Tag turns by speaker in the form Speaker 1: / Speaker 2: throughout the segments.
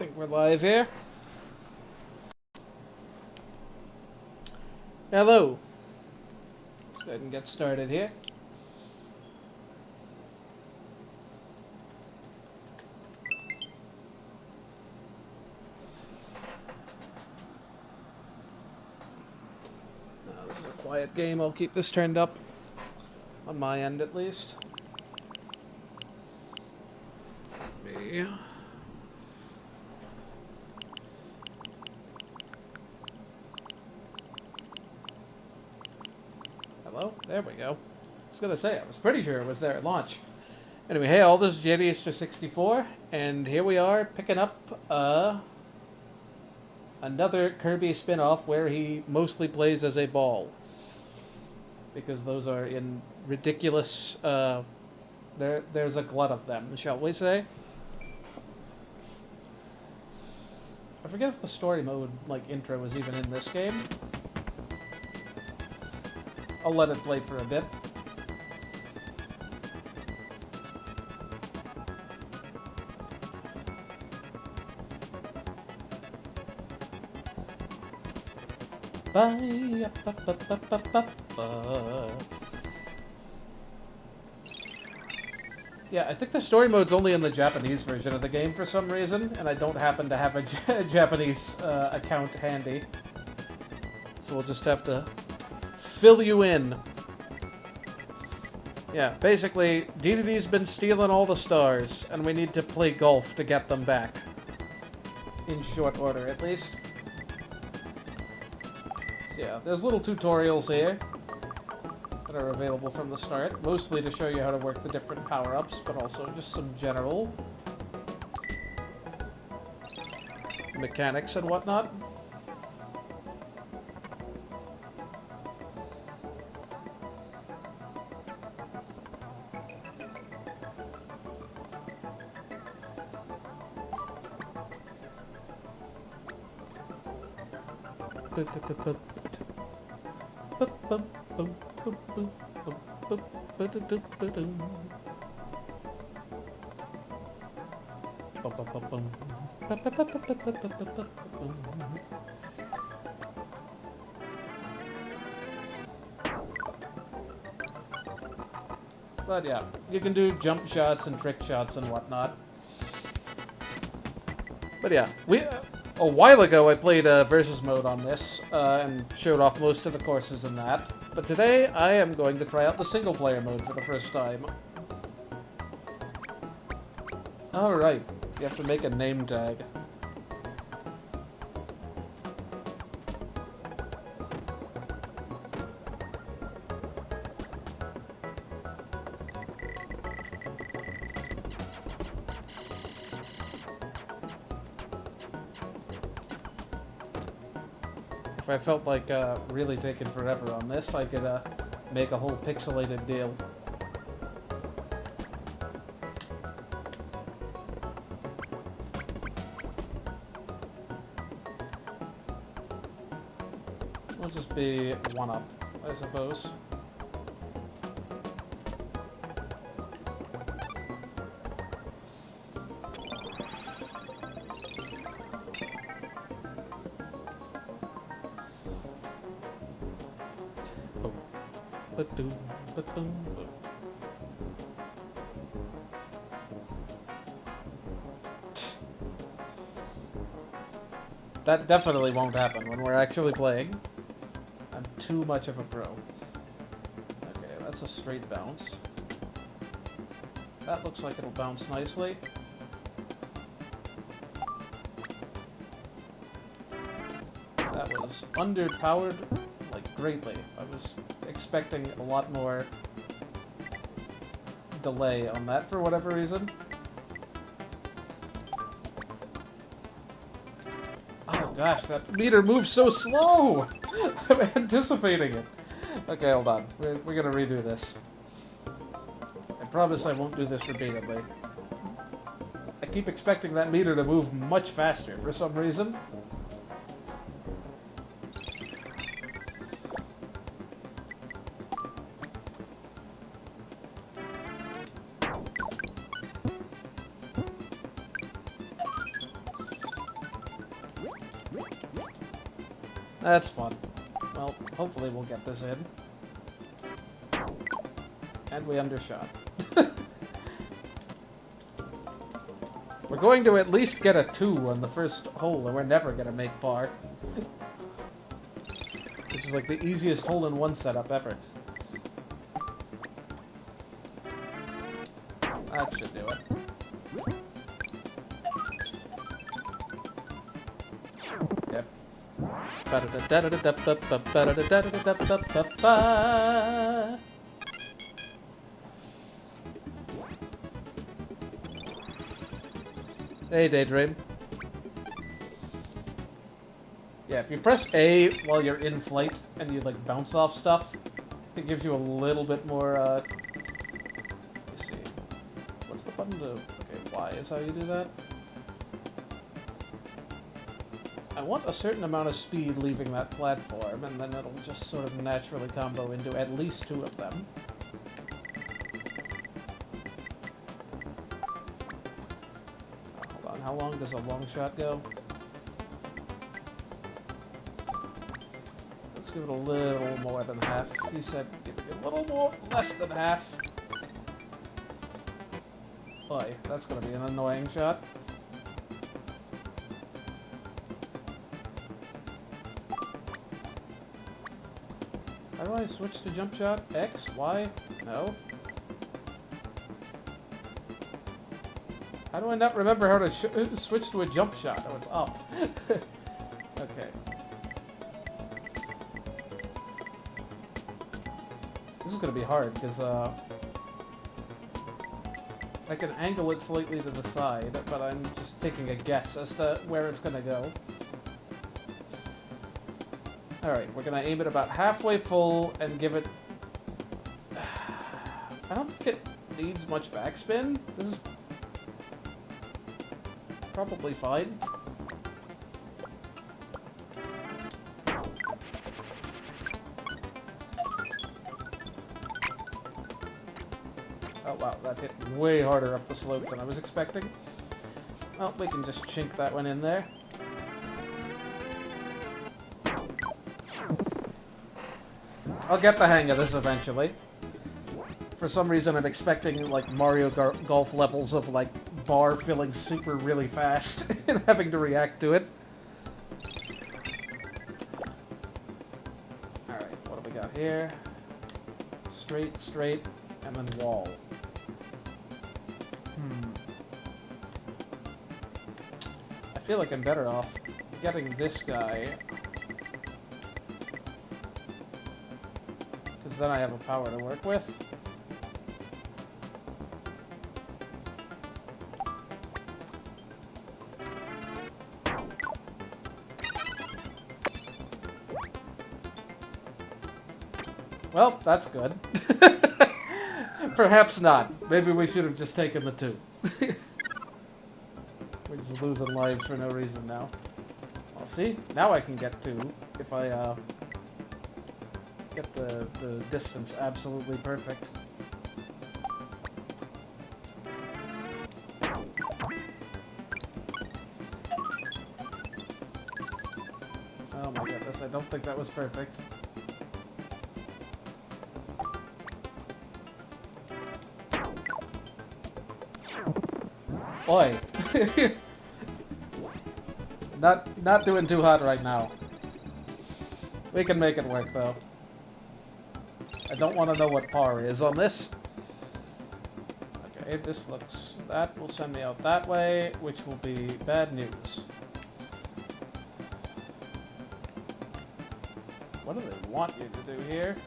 Speaker 1: think we're live here. Hello. Let's go ahead and get started here. This is a quiet game. I'll keep this turned up. On my end, at least. Me. Hello? There we go. I was gonna say, I was pretty sure it was there at launch. Anyway, hey all, this is JDster64, and here we are picking up another Kirby spin-off where he mostly plays as a ball. Because those are in ridiculous, there's a glut of them, shall we say? I forget if the story mode, like, intro was even in this game. I'll let it play for a bit. Bye. Yeah, I think the story mode's only in the Japanese version of the game for some reason, and I don't happen to have a Japanese account handy. So we'll just have to fill you in. Yeah, basically, DDD's been stealing all the stars, and we need to play golf to get them back. In short order, at least. So yeah, there's little tutorials here that are available from the start, mostly to show you how to work the different power-ups, but also just some general mechanics and whatnot. But yeah, you can do jump shots and trick shots and whatnot. But yeah, a while ago I played versus mode on this and showed off most of the courses in that. But today I am going to try out the single player mode for the first time. Alright, you have to make a name tag. If I felt like really taking forever on this, I could make a whole pixelated deal. It'll just be one up, I suppose. That definitely won't happen when we're actually playing. I'm too much of a pro. Okay, that's a straight bounce. That looks like it'll bounce nicely. That was underpowered, like, greatly. I was expecting a lot more delay on that for whatever reason. Oh gosh, that meter moves so slow! I'm anticipating it. Okay, hold on. We're gonna redo this. I promise I won't do this repeatedly. I keep expecting that meter to move much faster for some reason. That's fun. Well, hopefully we'll get this in. And we undershot. We're going to at least get a 2 on the first hole, and we're never going to make par. This is like the easiest hole-in-one setup ever. That should do it. Yep. Hey, Daydream. Yeah, if you press A while you're in flight and you like bounce off stuff, it gives you a little bit more, let's see. What's the button to... Okay, Y is how you do that. I want a certain amount of speed leaving that platform, and then it'll just sort of naturally combo into at least 2 of them. Hold on, how long does a long shot go? Let's give it a little more than half. He said giving it a little more, less than half. Boy, that's gonna be an annoying shot. How do I switch to jump shot? X? Y? No. How do I not remember how to switch to a jump shot? Oh, it's up. Okay. This is gonna be hard, because, I can angle it slightly to the side, but I'm just taking a guess as to where it's gonna go. Alright, we're gonna aim it about halfway full and give it... I don't think it needs much backspin. This is probably fine. Oh wow, that hit way harder up the slope than I was expecting. Well, we can just chink that one in there. I'll get the hang of this eventually. For some reason, I'm expecting, like, Mario Golf levels of, like, bar filling super really fast and having to react to it. Alright, what do we got here? Straight, straight, and then wall. I feel like I'm better off getting this guy... then I have a power to work with. Well, that's good. Perhaps not. Maybe we should have just taken the 2. We're just losing lives for no reason now. Well, see? Now I can get 2 if I, get the distance absolutely perfect. Oh my goodness, I don't think that was perfect. Boy. Not doing too hot right now. We can make it work though. I don't want to know what par is on this. Okay, this looks... That will send me out that way, which will be bad news. What do they want you to do here?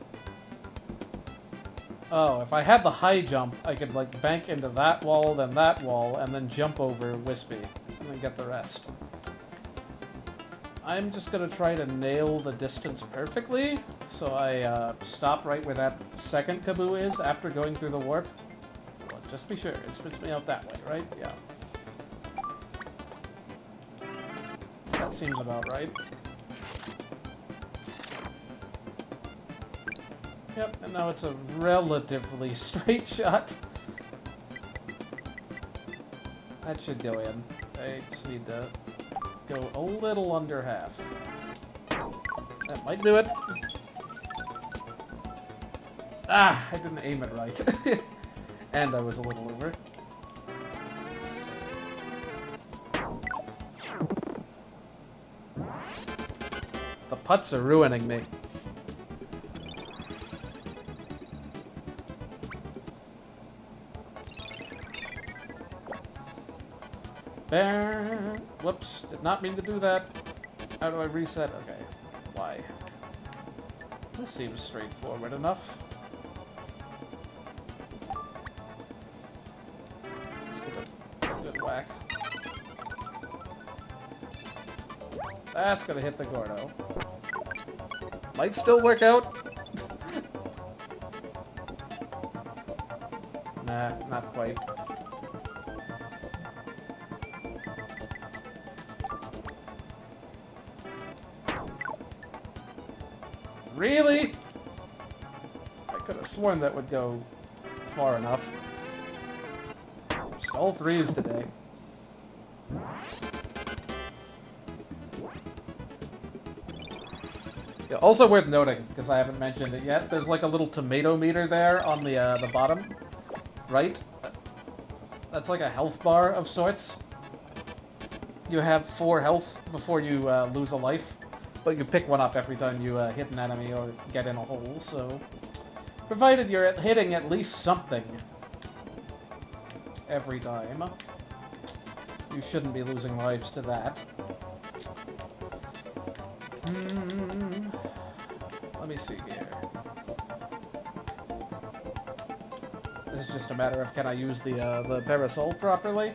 Speaker 1: Oh, if I had the high jump, I could, like, bank into that wall, then jump over Wispy, and then get the rest. I'm just gonna try to nail the distance perfectly, so I stop right where that second taboo is after going through the warp. Well, just be sure, it spits me out that way, right? Yeah. That seems about right. Yep, and now it's a relatively straight shot. That should go in. I just need to go a little under half. That might do it. Ah, I didn't aim it right. And I was a little over. The putts are ruining me. There. Whoops, did not mean to do that. How do I reset? Okay, why? This seems straightforward enough. Let's give it a good whack. That's gonna hit the Gordo. Might still work out. Nah, not quite. Really? I could have sworn that would go far enough. Just all threes today. Yeah, also worth noting, because I haven't mentioned it yet, there's like a little tomato meter there on the bottom right. That's like a health bar of sorts. You have 4 health before you lose a life. But you pick one up every time you hit an enemy or get in a hole, so... Provided you're hitting at least something every time, you shouldn't be losing lives to that. Let me see here. This is just a matter of can I use the parasol properly?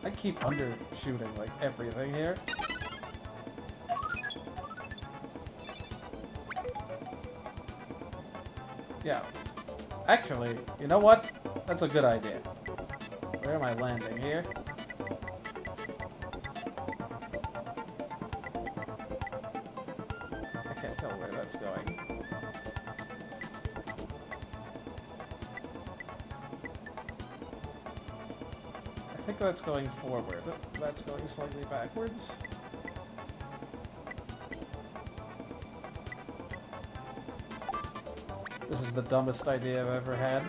Speaker 1: I keep undershooting like everything here. Yeah. Actually, you know what? That's a good idea. Where am I landing here? I can't tell where that's going. I think that's going forward. That's going slightly backwards. This is the dumbest idea I've ever had.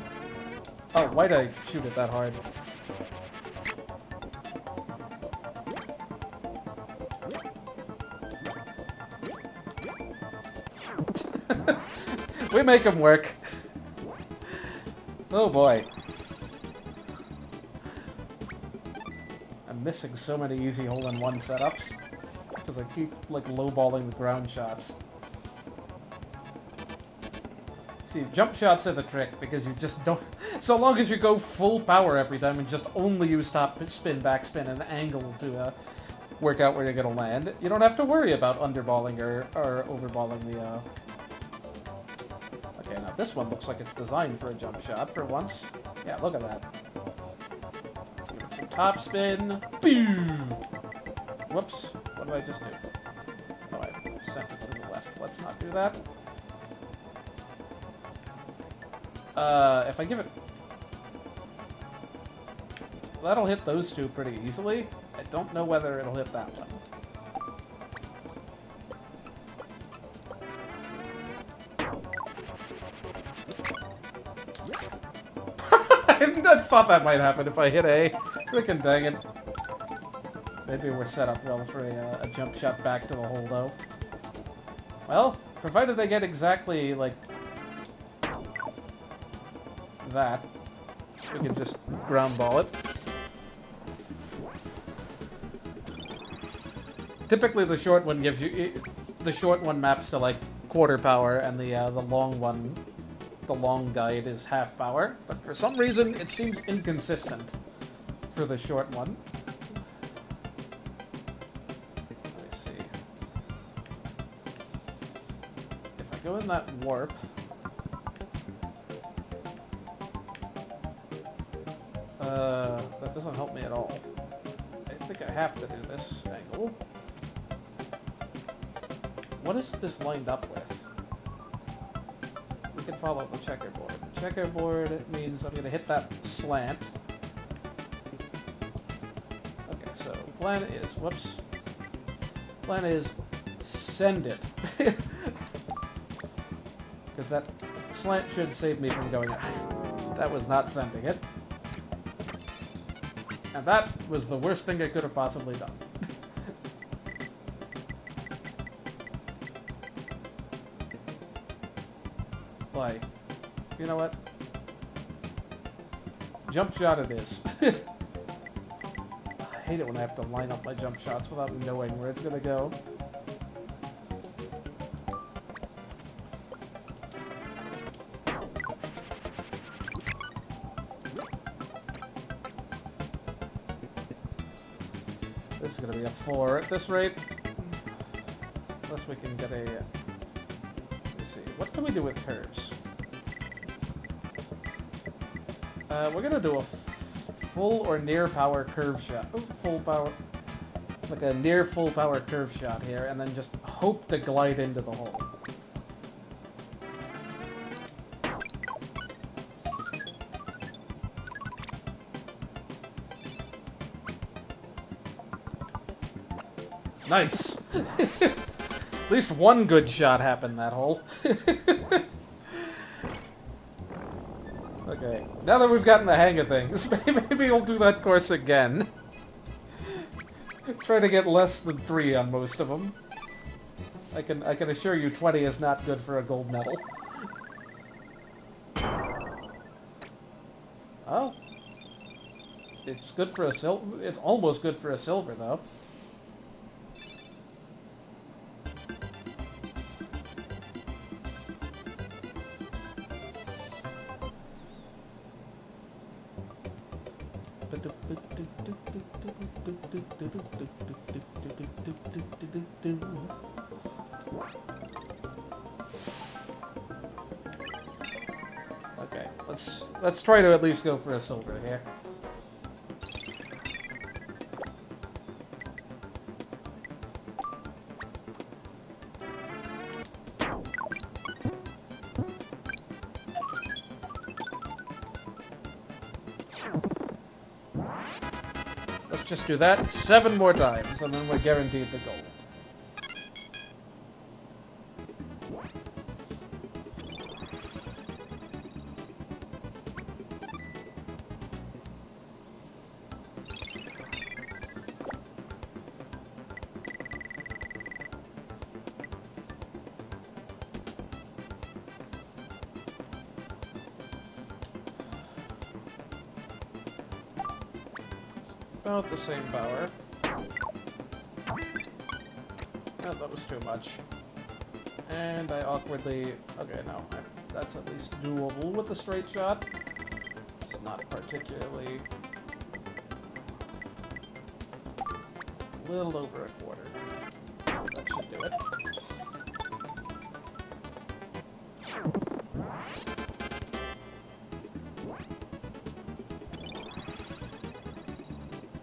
Speaker 1: Oh, why'd I shoot it that hard? We make them work. Oh boy. I'm missing so many easy hole-in-one setups because I keep like lowballing the ground shots. See, jump shots are the trick because you just don't... So long as you go full power every time and just only use top spin, backspin, and angle to work out where you're going to land, you don't have to worry about underballing or overballing the... Okay, now this one looks like it's designed for a jump shot for once. Yeah, look at that. Let's give it some top spin. Boom! Whoops. What did I just do? Oh, I sent it to the left. Let's not do that. If I give it... That'll hit those two pretty easily. I don't know whether it'll hit that one. I thought that might happen if I hit A. Frickin' dang it. Maybe we're set up well for a jump shot back to the hole, though. Well, provided they get exactly, like... that. We can just ground ball it. Typically the short one gives you... The short one maps to like quarter power and the long one, the long guide is half power. But for some reason it seems inconsistent for the short one. Let's see. If I go in that warp... that doesn't help me at all. I think I have to do this angle. What is this lined up with? We can follow the checkerboard. Checkerboard means I'm going to hit that slant. Okay, so plan is, whoops. Plan is send it. Because that slant should save me from going out. That was not sending it. And that was the worst thing I could have possibly done. Why? You know what? Jump shot it is. I hate it when I have to line up my jump shots without knowing where it's gonna go. This is gonna be a 4 at this rate. Unless we can get a... let me see. What can we do with curves? We're gonna do a full or near power curve shot. Oh, full power. Like a near full power curve shot here, and then just hope to glide into the hole. Nice! At least one good shot happened that hole. Okay, now that we've gotten the hang of things, maybe we'll do that course again. Try to get less than 3 on most of them. I can assure you 20 is not good for a gold medal. Oh. It's good for a silver. It's almost good for a silver, though. Okay, let's try to at least go for a silver here. Let's just do that 7 more times, and then we're guaranteed the gold. About the same power. Oh, that was too much. And I awkwardly... Okay, no. That's at least doable with a straight shot. It's not particularly... a little over a quarter. That should do it.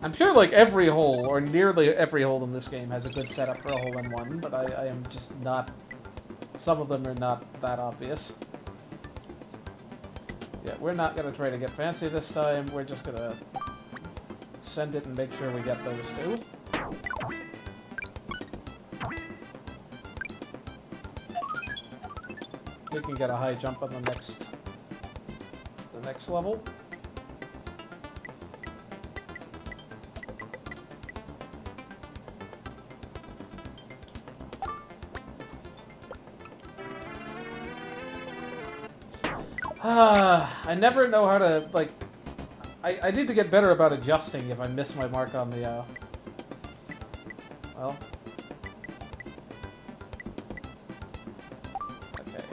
Speaker 1: I'm sure, like, every hole, or nearly every hole in this game has a good setup for a hole-in-one, but I am just not... Some of them are not that obvious. Yeah, we're not going to try to get fancy this time. We're just going to send it and make sure we get those two. We can get a high jump on the next level. I never know how to, like... I need to get better about adjusting if I miss my mark on the, well... Okay.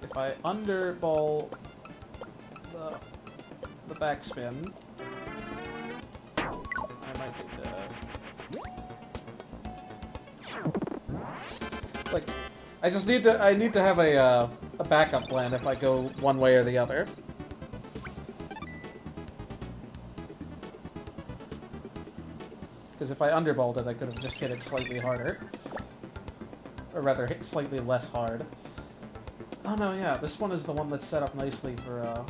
Speaker 1: If I underball the backspin... I might need to... Like, I just need to... I need to have a backup plan if I go one way or the other. Because if I underballed it, I could have just hit it slightly harder. Or rather, hit slightly less hard. Oh no, yeah, this one is the one that's set up nicely for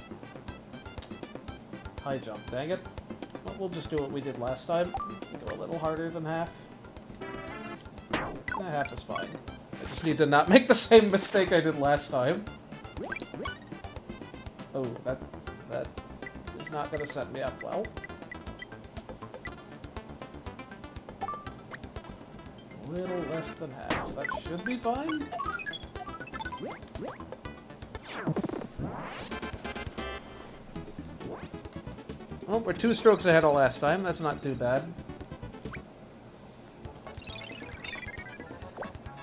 Speaker 1: high jump. Dang it. But we'll just do what we did last time. Go a little harder than half. Half is fine. I just need to not make the same mistake I did last time. Oh, that is not going to set me up well. A little less than half. That should be fine. Oh, we're 2 strokes ahead of last time. That's not too bad.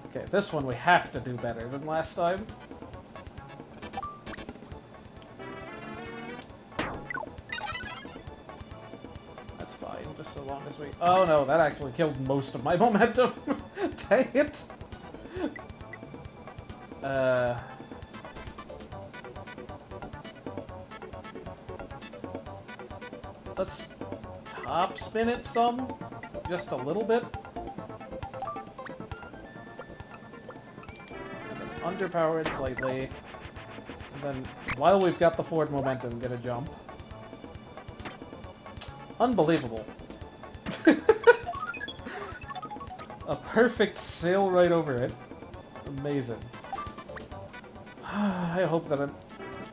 Speaker 1: Okay, this one we have to do better than last time. That's fine, just so long as we... Oh no, that actually killed most of my momentum. Dang it. Let's top spin it some. Just a little bit. Underpower it slightly, and then while we've got the forward momentum, get a jump. Unbelievable. A perfect sail right over it. Amazing. I hope that I'm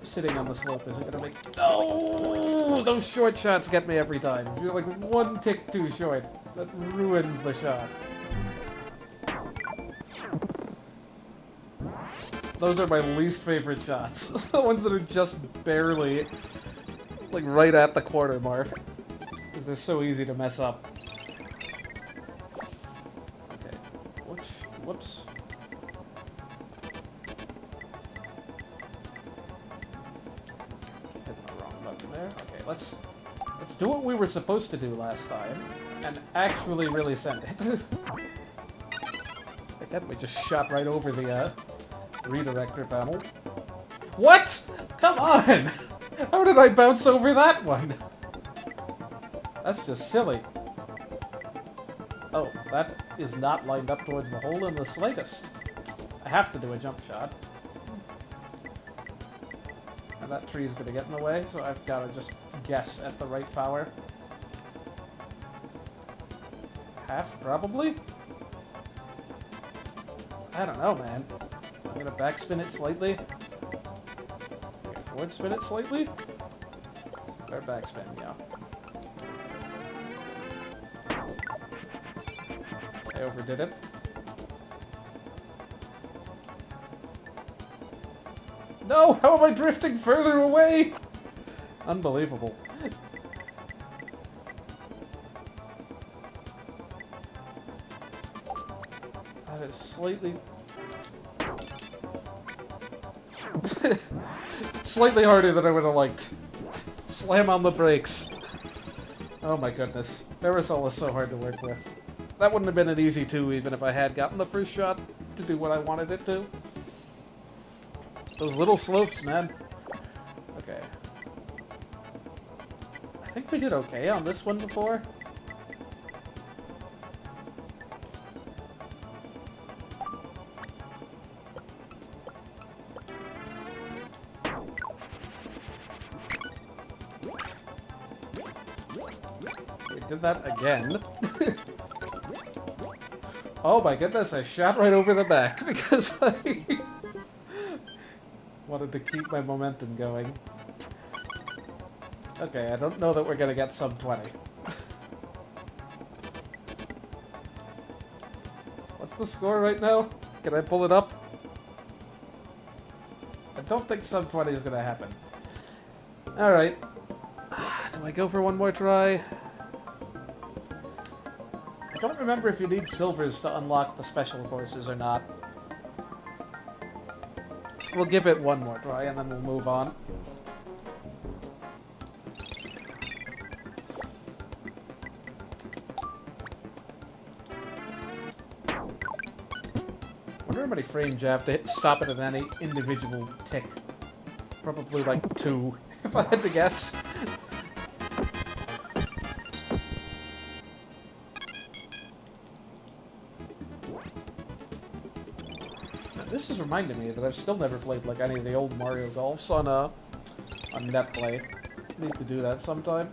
Speaker 1: sitting on the slope isn't gonna make... No! Those short shots get me every time. If you're like 1 tick too short, that ruins the shot. Those are my least favorite shots. The ones that are just barely, like, right at the quarter mark. Because they're so easy to mess up. Okay. Whoops. Hit the wrong button there. Okay, let's do what we were supposed to do last time. And actually really send it. Again, we just shot right over the, redirector panel. What? Come on! How did I bounce over that one? That's just silly. Oh, that is not lined up towards the hole in the slightest. I have to do a jump shot. And that tree's gonna get in the way, so I've gotta just guess at the right power. Half, probably? I don't know, man. I'm gonna backspin it slightly. Forward spin it slightly. Or backspin, yeah. I overdid it. No! How am I drifting further away? Unbelievable. That is slightly... slightly harder than I would have liked. Slam on the brakes. Oh my goodness. Aerosol is so hard to work with. That wouldn't have been an easy 2 even if I had gotten the first shot to do what I wanted it to. Those little slopes, man. Okay. I think we did okay on this one before. Did that again. Oh my goodness, I shot right over the back because I wanted to keep my momentum going. Okay, I don't know that we're gonna get sub 20. What's the score right now? Can I pull it up? I don't think sub 20 is gonna happen. Alright. Do I go for one more try? I don't remember if you need silvers to unlock the special courses or not. We'll give it one more try and then we'll move on. I wonder how many frames you have to stop it at any individual tick. Probably like 2, if I had to guess. This is reminding me that I've still never played like any of the old Mario Golfs on NetPlay. Need to do that sometime.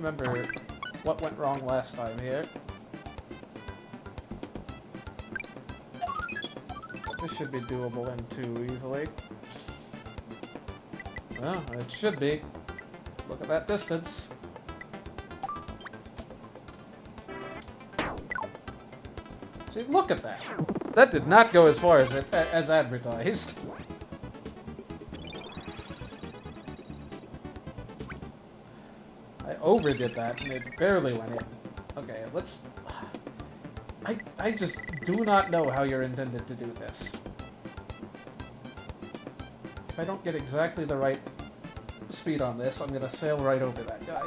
Speaker 1: remember what went wrong last time here. This should be doable in 2 easily. Well, it should be. Look at that distance. See, look at that. That did not go as far as advertised. I overdid that and it barely went in. Okay, let's... I just do not know how you're intended to do this. If I don't get exactly the right speed on this, I'm gonna sail right over that guy.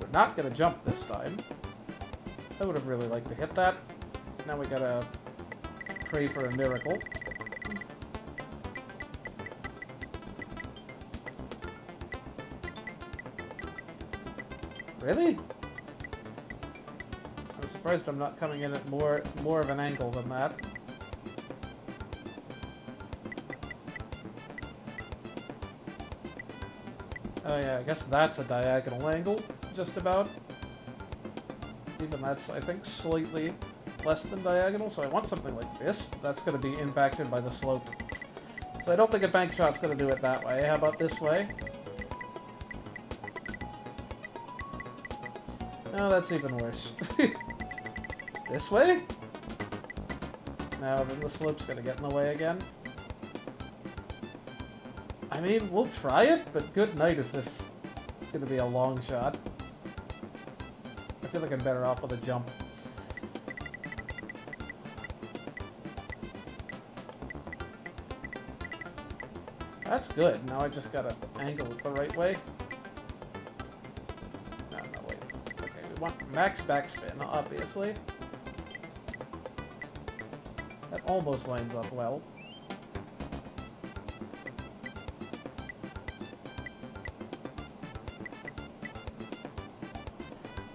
Speaker 1: We're not gonna jump this time. I would have really liked to hit that. Now we gotta pray for a miracle. Really? I'm surprised I'm not coming in at more of an angle than that. Oh yeah, I guess that's a diagonal angle, just about. Even that's, I think, slightly less than diagonal, so I want something like this. That's going to be impacted by the slope. So I don't think a bank shot's going to do it that way. How about this way? No, that's even worse. This way? No, then the slope's gonna get in the way again. I mean, we'll try it, but good night is this gonna be a long shot. I feel like I'm better off with a jump. That's good. Now I just gotta angle it the right way. Max backspin, obviously. That almost lines up well.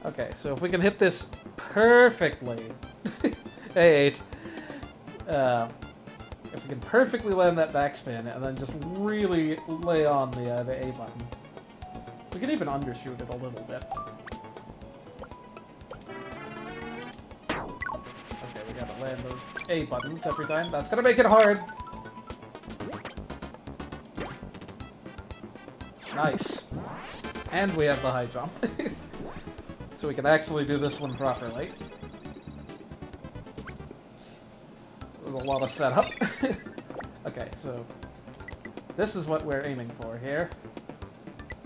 Speaker 1: Okay, so if we can hit this perfectly... Hey, 8. If we can perfectly land that backspin and then just really lay on the A button. We can even undershoot it a little bit. Land those A buttons every time. That's gonna make it hard. Nice. And we have the high jump. So we can actually do this one properly. There's a lot of setup. Okay, so this is what we're aiming for here.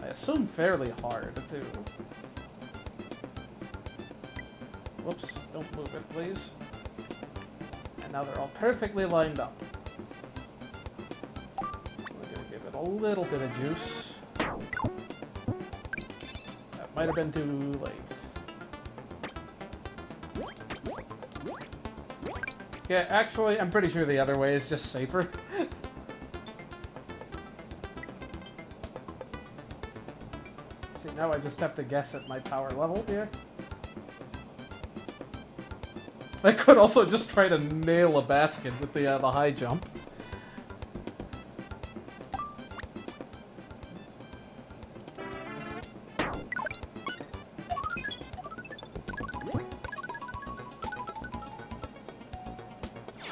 Speaker 1: I assume fairly hard, too. Whoops, don't move it, please. Now they're all perfectly lined up. We're gonna give it a little bit of juice. That might have been too late. Yeah, actually, I'm pretty sure the other way is just safer. See, now I just have to guess at my power level here. I could also just try to nail a basket with the high jump.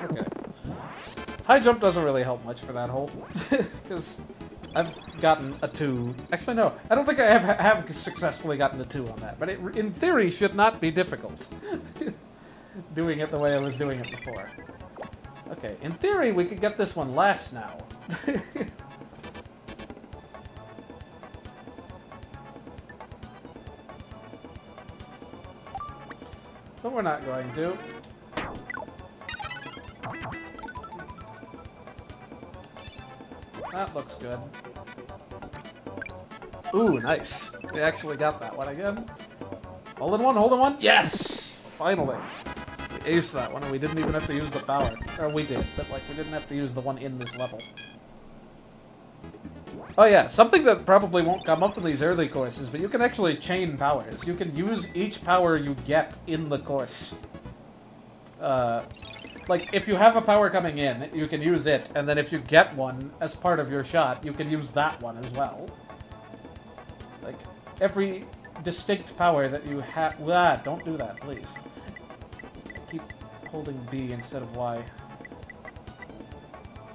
Speaker 1: Okay. High jump doesn't really help much for that hole, because I've gotten a 2. Actually, no. I don't think I have successfully gotten a 2 on that, but it, in theory, should not be difficult. Doing it the way I was doing it before. Okay, in theory, we could get this one last now. But we're not going to. That looks good. Ooh, nice. We actually got that one again. Hold in one, hold in one. Yes! Finally. We aced that one, and we didn't even have to use the power. Or we did, but like we didn't have to use the one in this level. Oh yeah, something that probably won't come up in these early courses, but you can actually chain powers. You can use each power you get in the course. Like, if you have a power coming in, you can use it, and then if you get one as part of your shot, you can use that one as well. Like, every distinct power that you have... Ah, don't do that, please. Keep holding B instead of Y.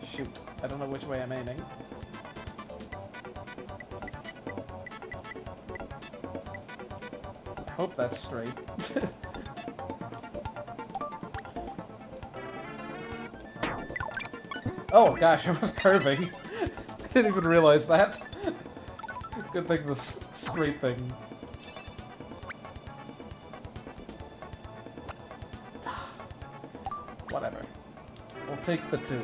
Speaker 1: Shoot. I don't know which way I'm aiming. I hope that's straight. Oh gosh, I was curving. I didn't even realize that. Good thing the straight thing. Whatever. We'll take the 2.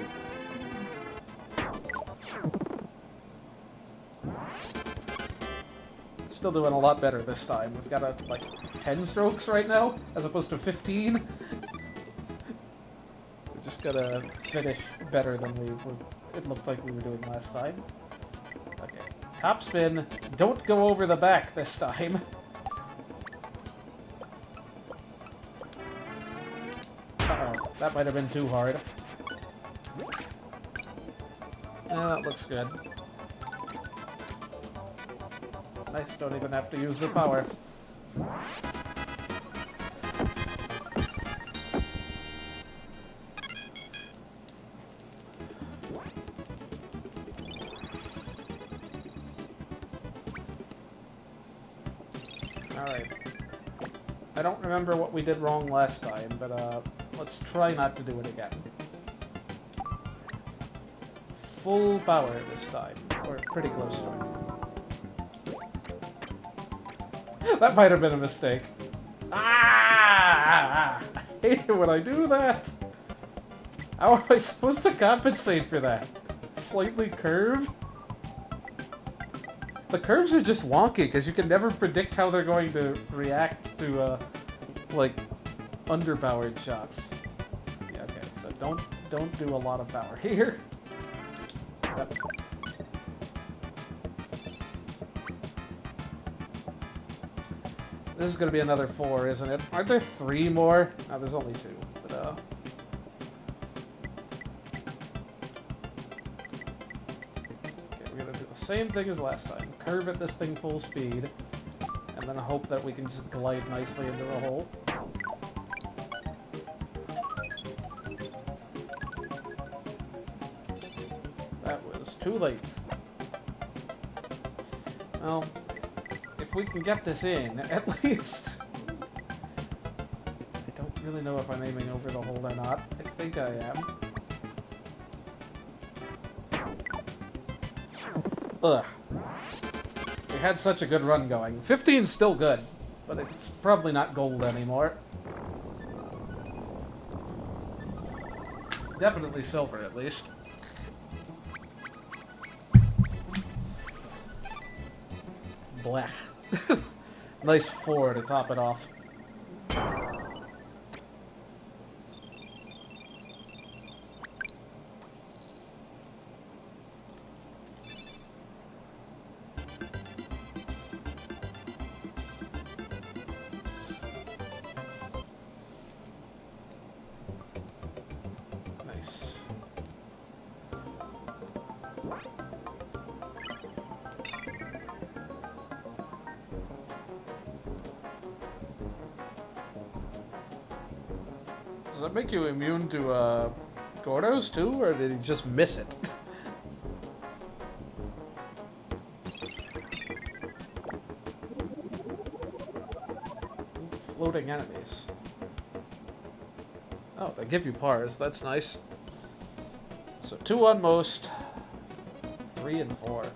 Speaker 1: Still doing a lot better this time. We've got like 10 strokes right now, as opposed to 15. We just gotta finish better than it looked like we were doing last time. Okay. Top spin. Don't go over the back this time. Uh-oh. That might have been too hard. That looks good. Nice, don't even have to use the power. Alright. I don't remember what we did wrong last time, but let's try not to do it again. Full power this time, or pretty close to it. That might have been a mistake. Ah! I hate it when I do that! How am I supposed to compensate for that? Slightly curve? The curves are just wonky, because you can never predict how they're going to react to, like, underpowered shots. Yeah, okay, so don't do a lot of power here. Yep. This is going to be another 4, isn't it? Aren't there 3 more? No, there's only 2. But, okay, we're going to do the same thing as last time. Curve at this thing full speed, and then hope that we can just glide nicely into the hole. That was too late. Well... if we can get this in, at least. I don't really know if I'm aiming over the hole or not. I think I am. Ugh. We had such a good run going. 15's still good, but it's probably not gold anymore. Definitely silver, at least. Blech. Nice 4 to top it off. Nice. Does that make you immune to, Gordos too, or did he just miss it? Floating enemies. Oh, they give you pars, that's nice. So 2 on most, 3 and 4.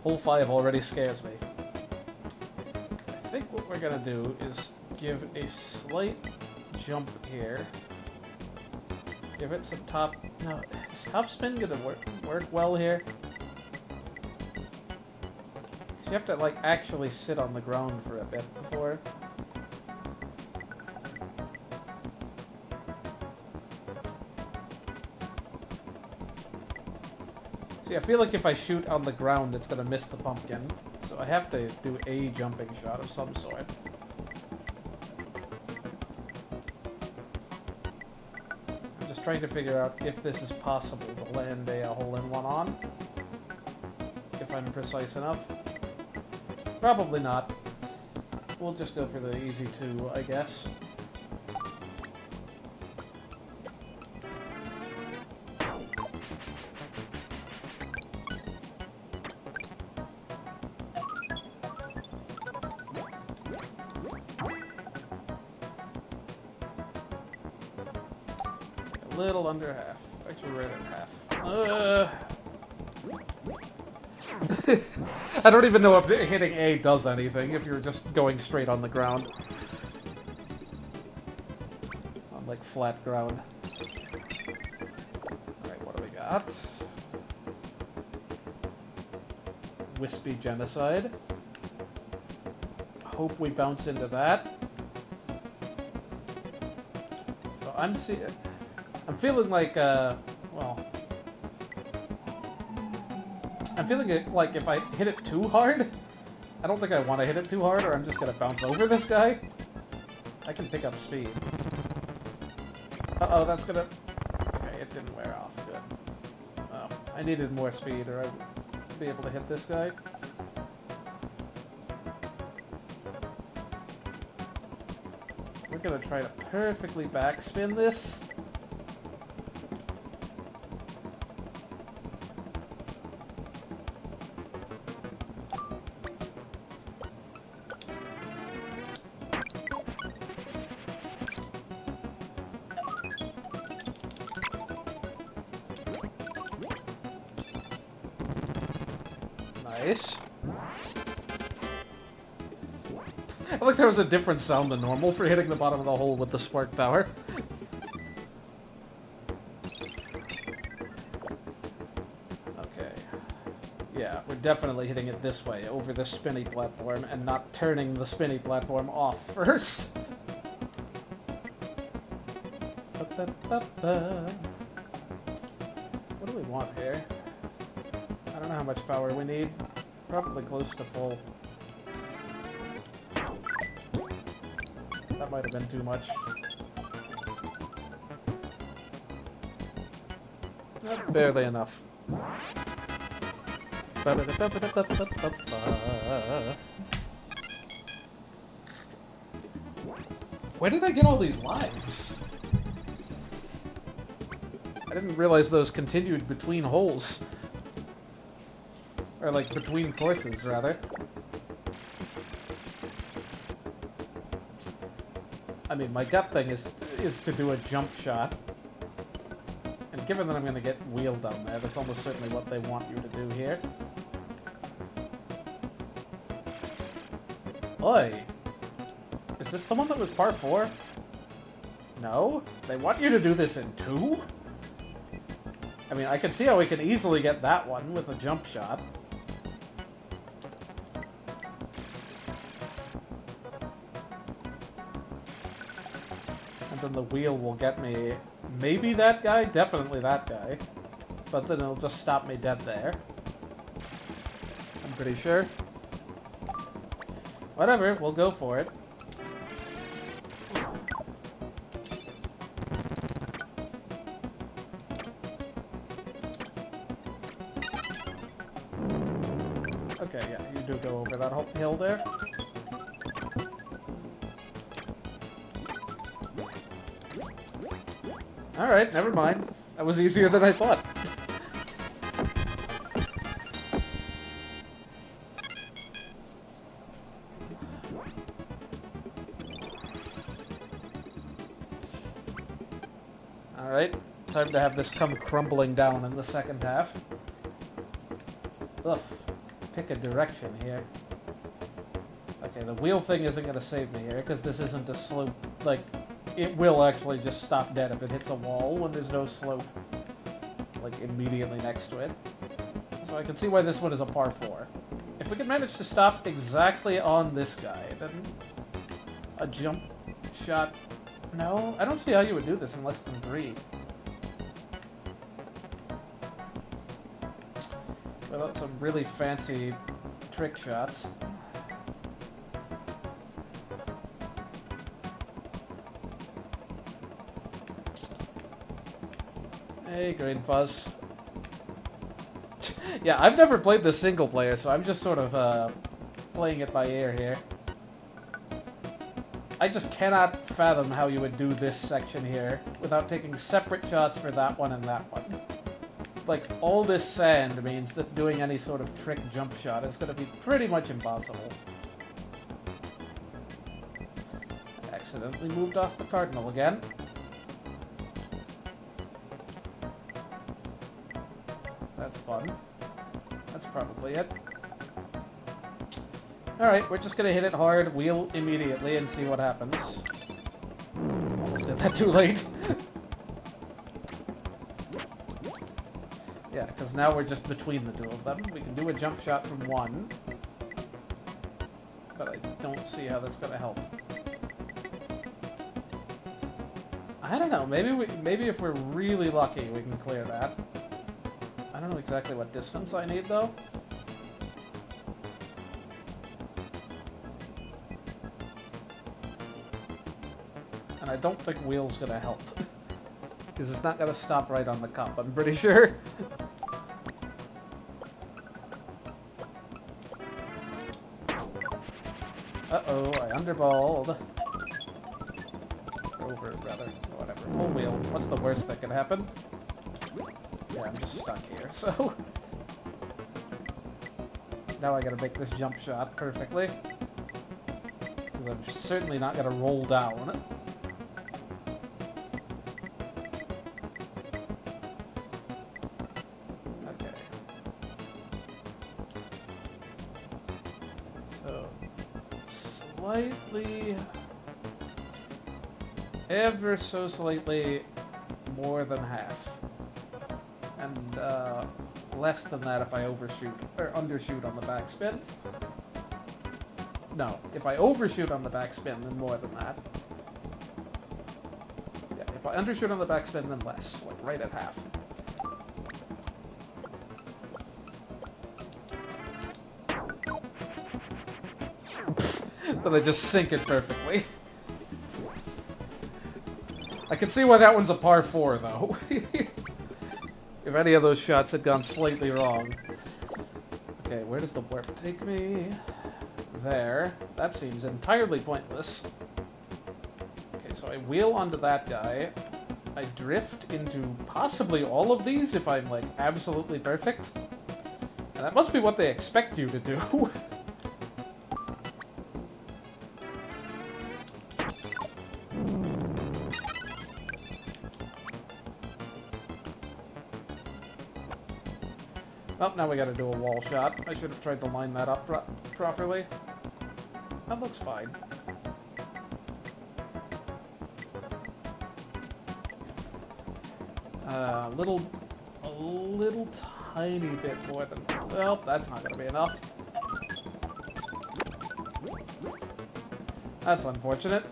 Speaker 1: Hole 5 already scares me. I think what we're gonna do is give a slight jump here. Give it some top... No, is top spin gonna work well here? So you have to, like, actually sit on the ground for a bit before. See, I feel like if I shoot on the ground, it's gonna miss the pumpkin. So I have to do a jumping shot of some sort. was trying to figure out if this is possible to land a hole-in-one on. If I'm precise enough. Probably not. We'll just go for the easy two, I guess. A little under half. Actually, right at half. I don't even know if hitting A does anything if you're just going straight on the ground. On, like, flat ground. Alright, what do we got? Wispy Genocide. Hope we bounce into that. So I'm feeling like, well... I'm feeling it like if I hit it too hard, I don't think I want to hit it too hard, or I'm just going to bounce over this guy. I can pick up speed. Uh-oh, that's going to... Okay, it didn't wear off. Good. Oh, I needed more speed, or I would be able to hit this guy. We're going to try to perfectly backspin this. Nice. I like there was a different sound than normal for hitting the bottom of the hole with the spark power. Okay. Yeah, we're definitely hitting it this way, over the spinny platform, and not turning the spinny platform off first. What do we want here? I don't know how much power we need. Probably close to full. That might have been too much. Barely enough. Where did I get all these lives? I didn't realize those continued between holes. Or, like, between courses, rather. I mean, my gut thing is to do a jump shot. And given that I'm going to get wheeled down there, that's almost certainly what they want you to do here. Oi! Is this the one that was par 4? No? They want you to do this in 2? I mean, I can see how we can easily get that one with a jump shot. And then the wheel will get me maybe that guy, definitely that guy. But then it'll just stop me dead there. I'm pretty sure. Whatever, we'll go for it. Okay, yeah, you do go over that hill there. Alright, never mind. That was easier than I thought. Alright, time to have this come crumbling down in the second half. Ugh. Pick a direction here. Okay, the wheel thing isn't going to save me here, because this isn't a slope. Like, it will actually just stop dead if it hits a wall when there's no slope, like, immediately next to it. So I can see why this one is a par 4. If we can manage to stop exactly on this guy, then a jump shot... No? I don't see how you would do this in less than 3. Without some really fancy trick shots. Hey, Green Fuzz. Yeah, I've never played this single player, so I'm just sort of playing it by ear here. I just cannot fathom how you would do this section here without taking separate shots for that one and that one. Like, all this sand means that doing any sort of trick jump shot is going to be pretty much impossible. Accidentally moved off the cardinal again. That's fun. That's probably it. Alright, we're just gonna hit it hard, wheel immediately, and see what happens. Almost did that too late. Yeah, because now we're just between the two of them. We can do a jump shot from one. But I don't see how that's gonna help. I don't know, maybe if we're really lucky we can clear that. I don't know exactly what distance I need, though. And I don't think wheel's gonna help. Because it's not gonna stop right on the cup, I'm pretty sure. Uh-oh, I underballed. Over, rather. Whatever. Full wheel. What's the worst that could happen? Yeah, I'm just stuck here, so... Now I gotta make this jump shot perfectly. Because I'm certainly not gonna roll down. Okay. So... Slightly... Ever so slightly more than half. And, less than that if I overshoot, or undershoot on the backspin. No, if I overshoot on the backspin, then more than that. Yeah, if I undershoot on the backspin, then less, like right at half. Then I just sink it perfectly. I can see why that one's a par 4, though. If any of those shots had gone slightly wrong. Okay, where does the warp take me? There. That seems entirely pointless. Okay, so I wheel onto that guy. I drift into possibly all of these if I'm, like, absolutely perfect. And that must be what they expect you to do. Oh, now we gotta do a wall shot. I should have tried to line that up properly. That looks fine. A little tiny bit more than... Well, that's not gonna be enough. That's unfortunate.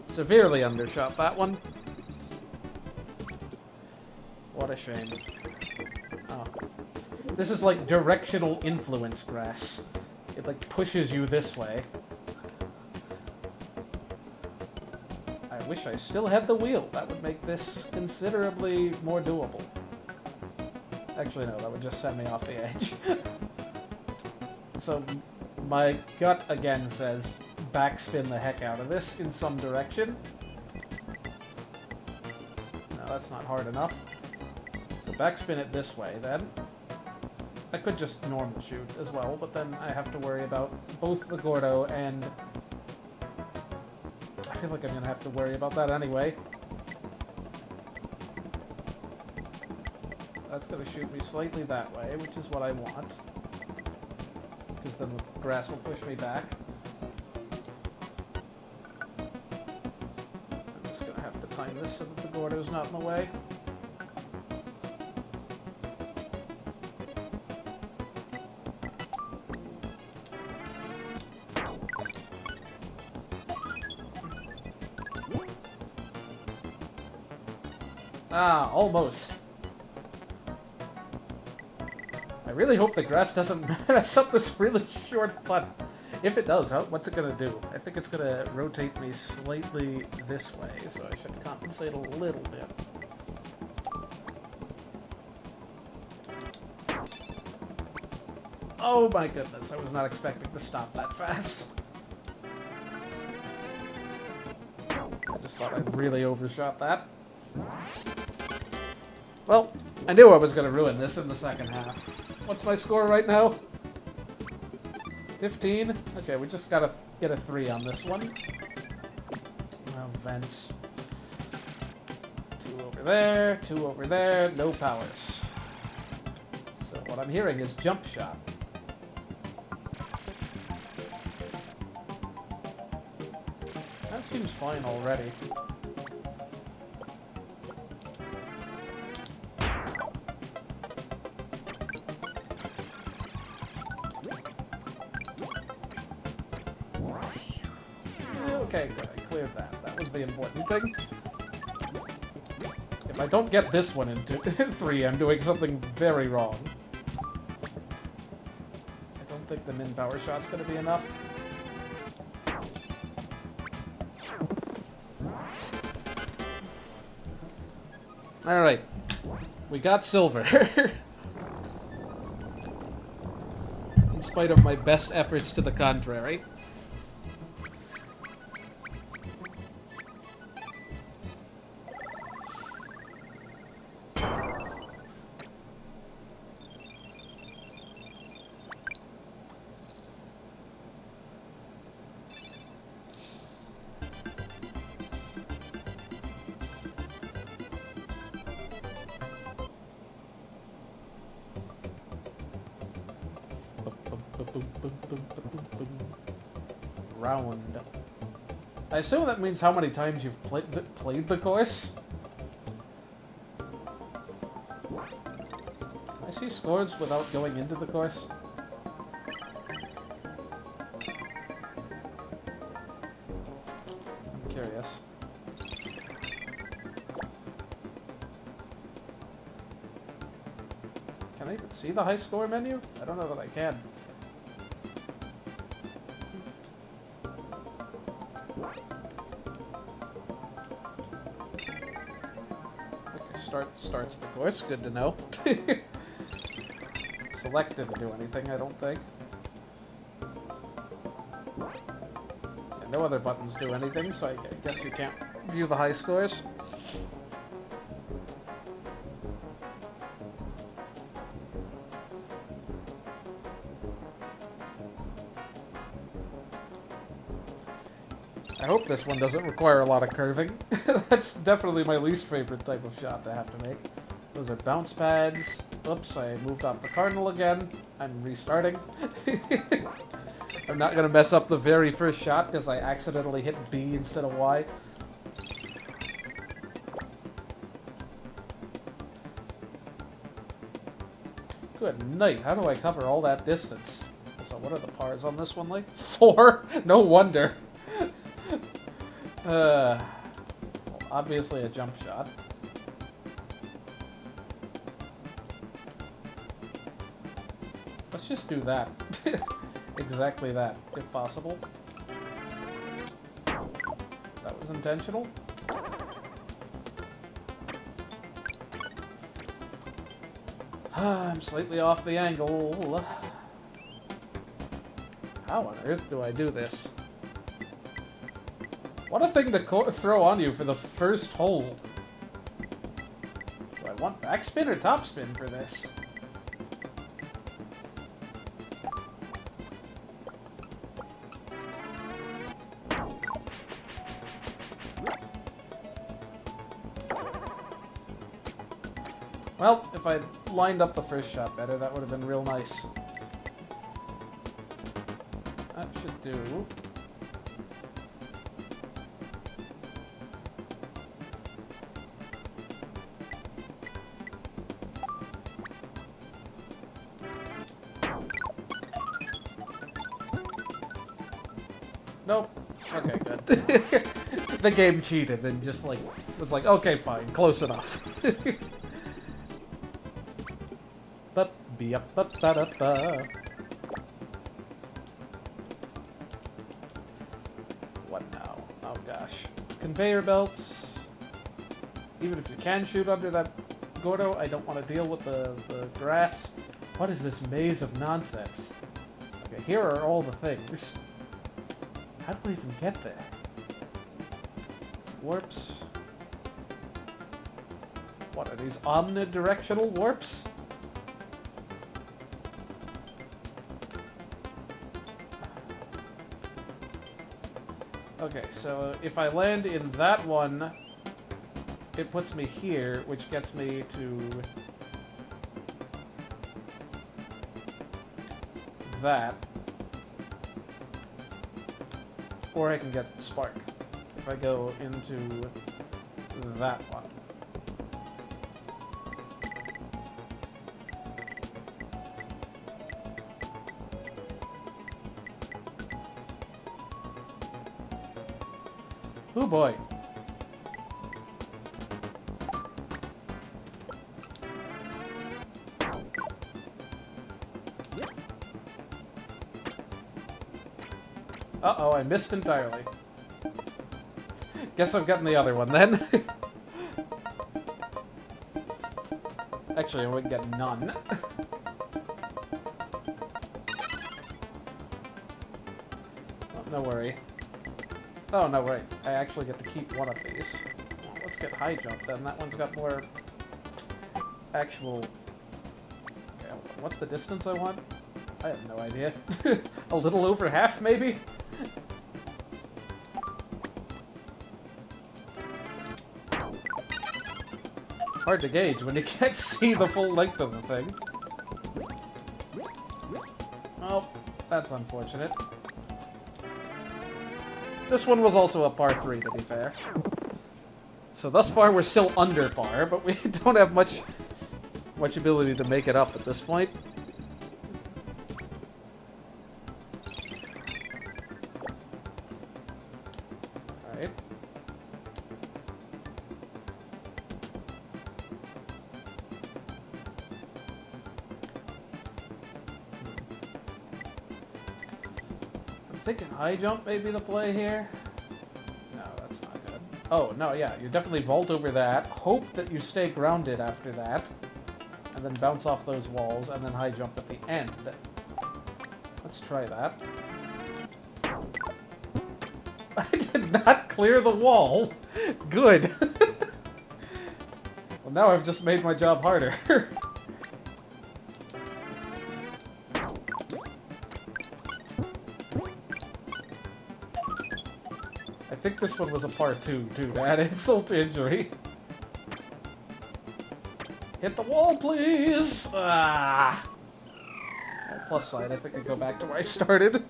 Speaker 1: Severely undershot that one. What a shame. Oh. This is like directional influence grass. It like pushes you this way. I wish I still had the wheel. That would make this considerably more doable. Actually, no, that would just send me off the edge. So, my gut again says backspin the heck out of this in some direction. No, that's not hard enough. So backspin it this way, then. I could just normal shoot as well, but then I have to worry about both the Gordo and... I feel like I'm gonna have to worry about that anyway. That's gonna shoot me slightly that way, which is what I want. Because then the grass will push me back. I'm just gonna have to time this so that the Gordo's not in the way. Ah, almost. I really hope the grass doesn't mess up this really short putt. If it does, what's it going to do? I think it's going to rotate me slightly this way, so I should compensate a little bit. Oh my goodness, I was not expecting to stop that fast. I just thought I really overshot that. Well, I knew I was going to ruin this in the second half. What's my score right now? 15? Okay, we just gotta get a 3 on this one. Vents. 2 over there, 2 over there, no powers. So what I'm hearing is jump shot. That seems fine already. Okay, good. I cleared that. That was the important thing. If I don't get this one into 3, I'm doing something very wrong. I don't think the min power shot's going to be enough. Alright. We got silver. In spite of my best efforts to the contrary. Round. I assume that means how many times you've played the course? I see scores without going into the course. I'm curious. Can I even see the high score menu? I don't know that I can. Starts the course. Good to know. Select didn't do anything, I don't think. And no other buttons do anything, so I guess you can't view the high scores. I hope this one doesn't require a lot of curving. That's definitely my least favorite type of shot to have to make. Those are bounce pads. Oops, I moved off the cardinal again. I'm restarting. I'm not going to mess up the very first shot because I accidentally hit B instead of Y. Good night. How do I cover all that distance? So what are the pars on this one like? 4? No wonder. Well, obviously a jump shot. Let's just do that. Exactly that, if possible. That was intentional. I'm slightly off the angle. How on earth do I do this? What a thing to throw on you for the first hole. Do I want backspin or topspin for this? Well, if I'd lined up the first shot better, that would have been real nice. That should do. Nope. Okay, good. The game cheated and just like was like, okay, fine, close enough. But Be-up-ba-ba-da-ba. What now? Oh gosh. Conveyor belts. Even if you can shoot under that Gordo, I don't want to deal with the grass. What is this maze of nonsense? Okay, here are all the things. How do we even get there? Warps. What are these omnidirectional warps? Okay, so if I land in that one, it puts me here, which gets me to that. Or I can get Spark if I go into that one. Oh boy. Uh-oh, I missed entirely. Guess I'm getting the other one then. Actually, I would get none. Oh, no worry. Oh, no, wait. I actually get to keep one of these. Well, let's get high jump then. That one's got more actual... Okay, what's the distance I want? I have no idea. A little over half, maybe? Hard to gauge when you can't see the full length of the thing. Oh, that's unfortunate. This one was also a par 3, to be fair. So thus far, we're still under par, but we don't have much ability to make it up at this point. Alright. I'm thinking high jump may be the play here. No, that's not good. Oh, no, yeah, you definitely vault over that. Hope that you stay grounded after that. And then bounce off those walls, and then high jump at the end. Let's try that. I did not clear the wall. Good. Well, now I've just made my job harder. I think this one was a par 2, too, to add insult to injury. Hit the wall, please! Ah! Well, plus side, I think I go back to where I started.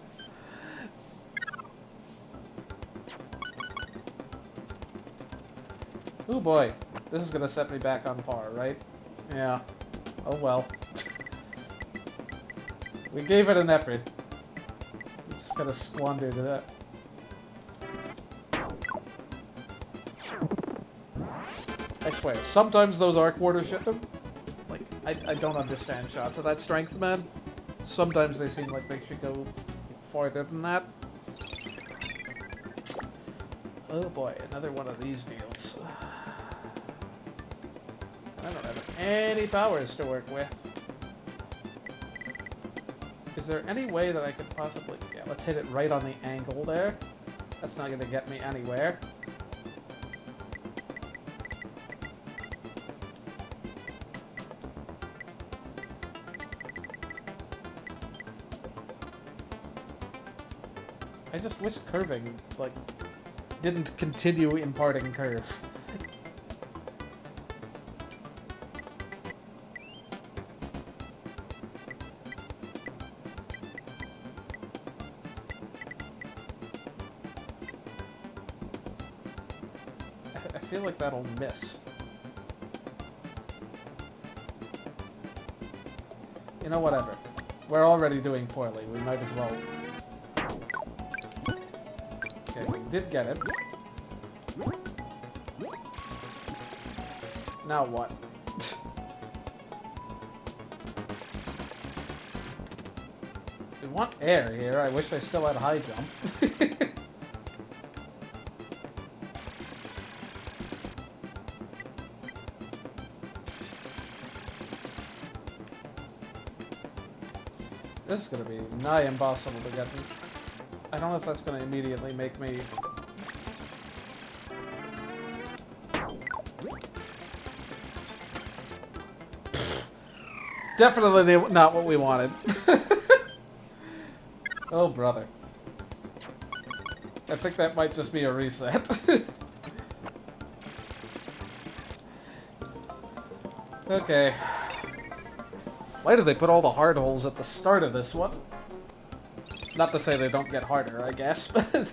Speaker 1: Oh boy, this is gonna set me back on par, right? Yeah. Oh well. We gave it an effort. We just gotta squander that. I swear, sometimes those arc warders shit them. Like, I don't understand shots of that strength, man. Sometimes they seem like they should go farther than that. Oh boy, another one of these deals. I don't have any powers to work with. Is there any way that I could possibly... Yeah, let's hit it right on the angle there. That's not going to get me anywhere. I just wish curving, like, didn't continue imparting curve. I feel like that'll miss. You know, whatever. We're already doing poorly. We might as well... Okay, we did get it. Now what? We want air here. I wish I still had high jump. This is going to be nigh impossible to get. I don't know if that's going to immediately make me... Definitely not what we wanted. Oh, brother. I think that might just be a reset. Okay. Why did they put all the hard holes at the start of this one? Not to say they don't get harder, I guess, but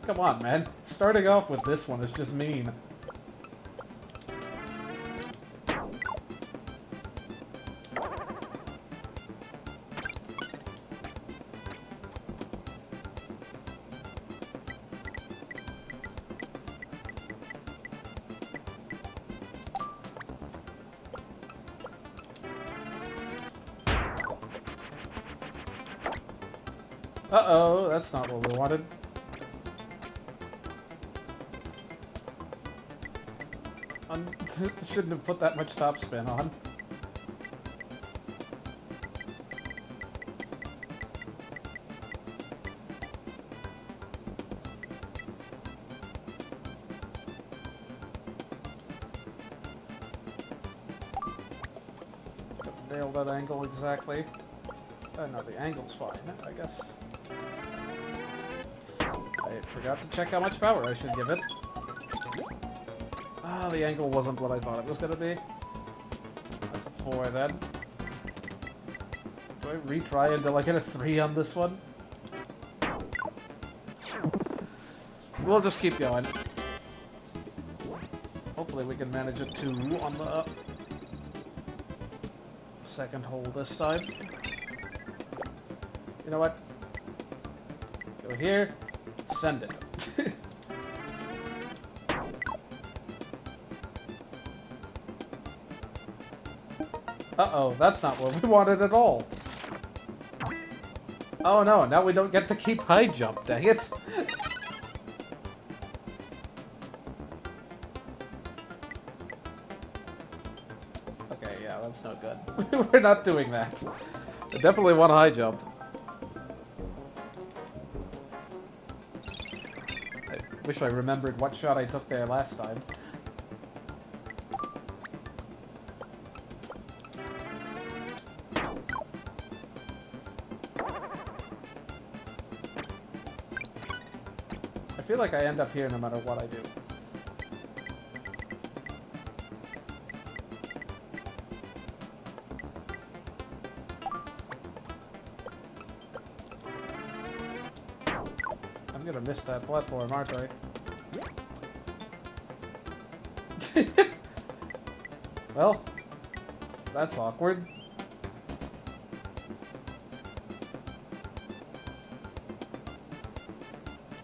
Speaker 1: come on, man. Starting off with this one is just mean. Uh-oh, that's not what we wanted. Shouldn't have put that much topspin on. Nail that angle exactly. No, the angle's fine, I guess. I forgot to check how much power I should give it. Ah, the angle wasn't what I thought it was going to be. That's a 4 then. Do I retry until I get a 3 on this one? We'll just keep going. Hopefully we can manage a 2 on the second hole this time. You know what? Go here. Send it. Uh-oh, that's not what we wanted at all. Oh no, now we don't get to keep high jump, dang it. Okay, yeah, that's no good. We're not doing that. I definitely want a high jump. Wish I remembered what shot I took there last time. I feel like I end up here no matter what I do. I'm gonna miss that platform, aren't I? Well, that's awkward.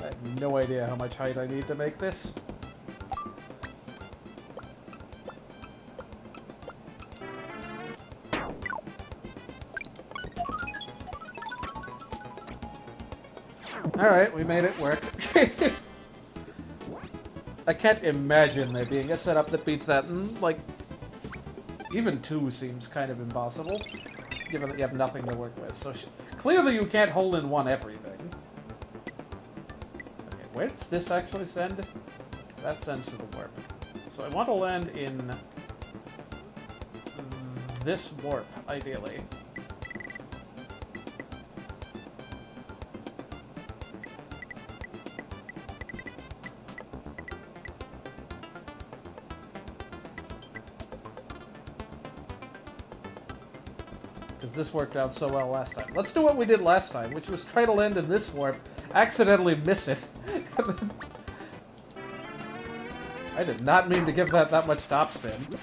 Speaker 1: I have no idea how much height I need to make this. Alright, we made it work. I can't imagine there being a setup that beats that, and, like, even 2 seems kind of impossible, given that you have nothing to work with. So clearly you can't hold in one everything. Okay, where does this actually send? That sends to the warp. So I want to land in this warp, ideally. Because this worked out so well last time. Let's do what we did last time, which was try to land in this warp, accidentally miss it. I did not mean to give that much topspin.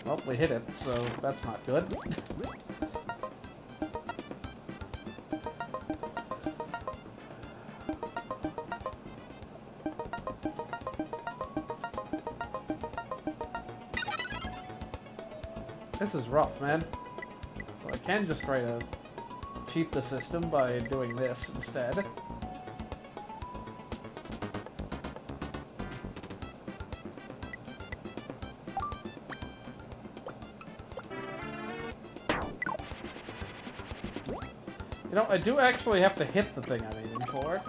Speaker 1: Well, we hit it, so that's not good. This is rough, man. So I can just try to cheat the system by doing this instead. You know, I do actually have to hit the thing I'm aiming for.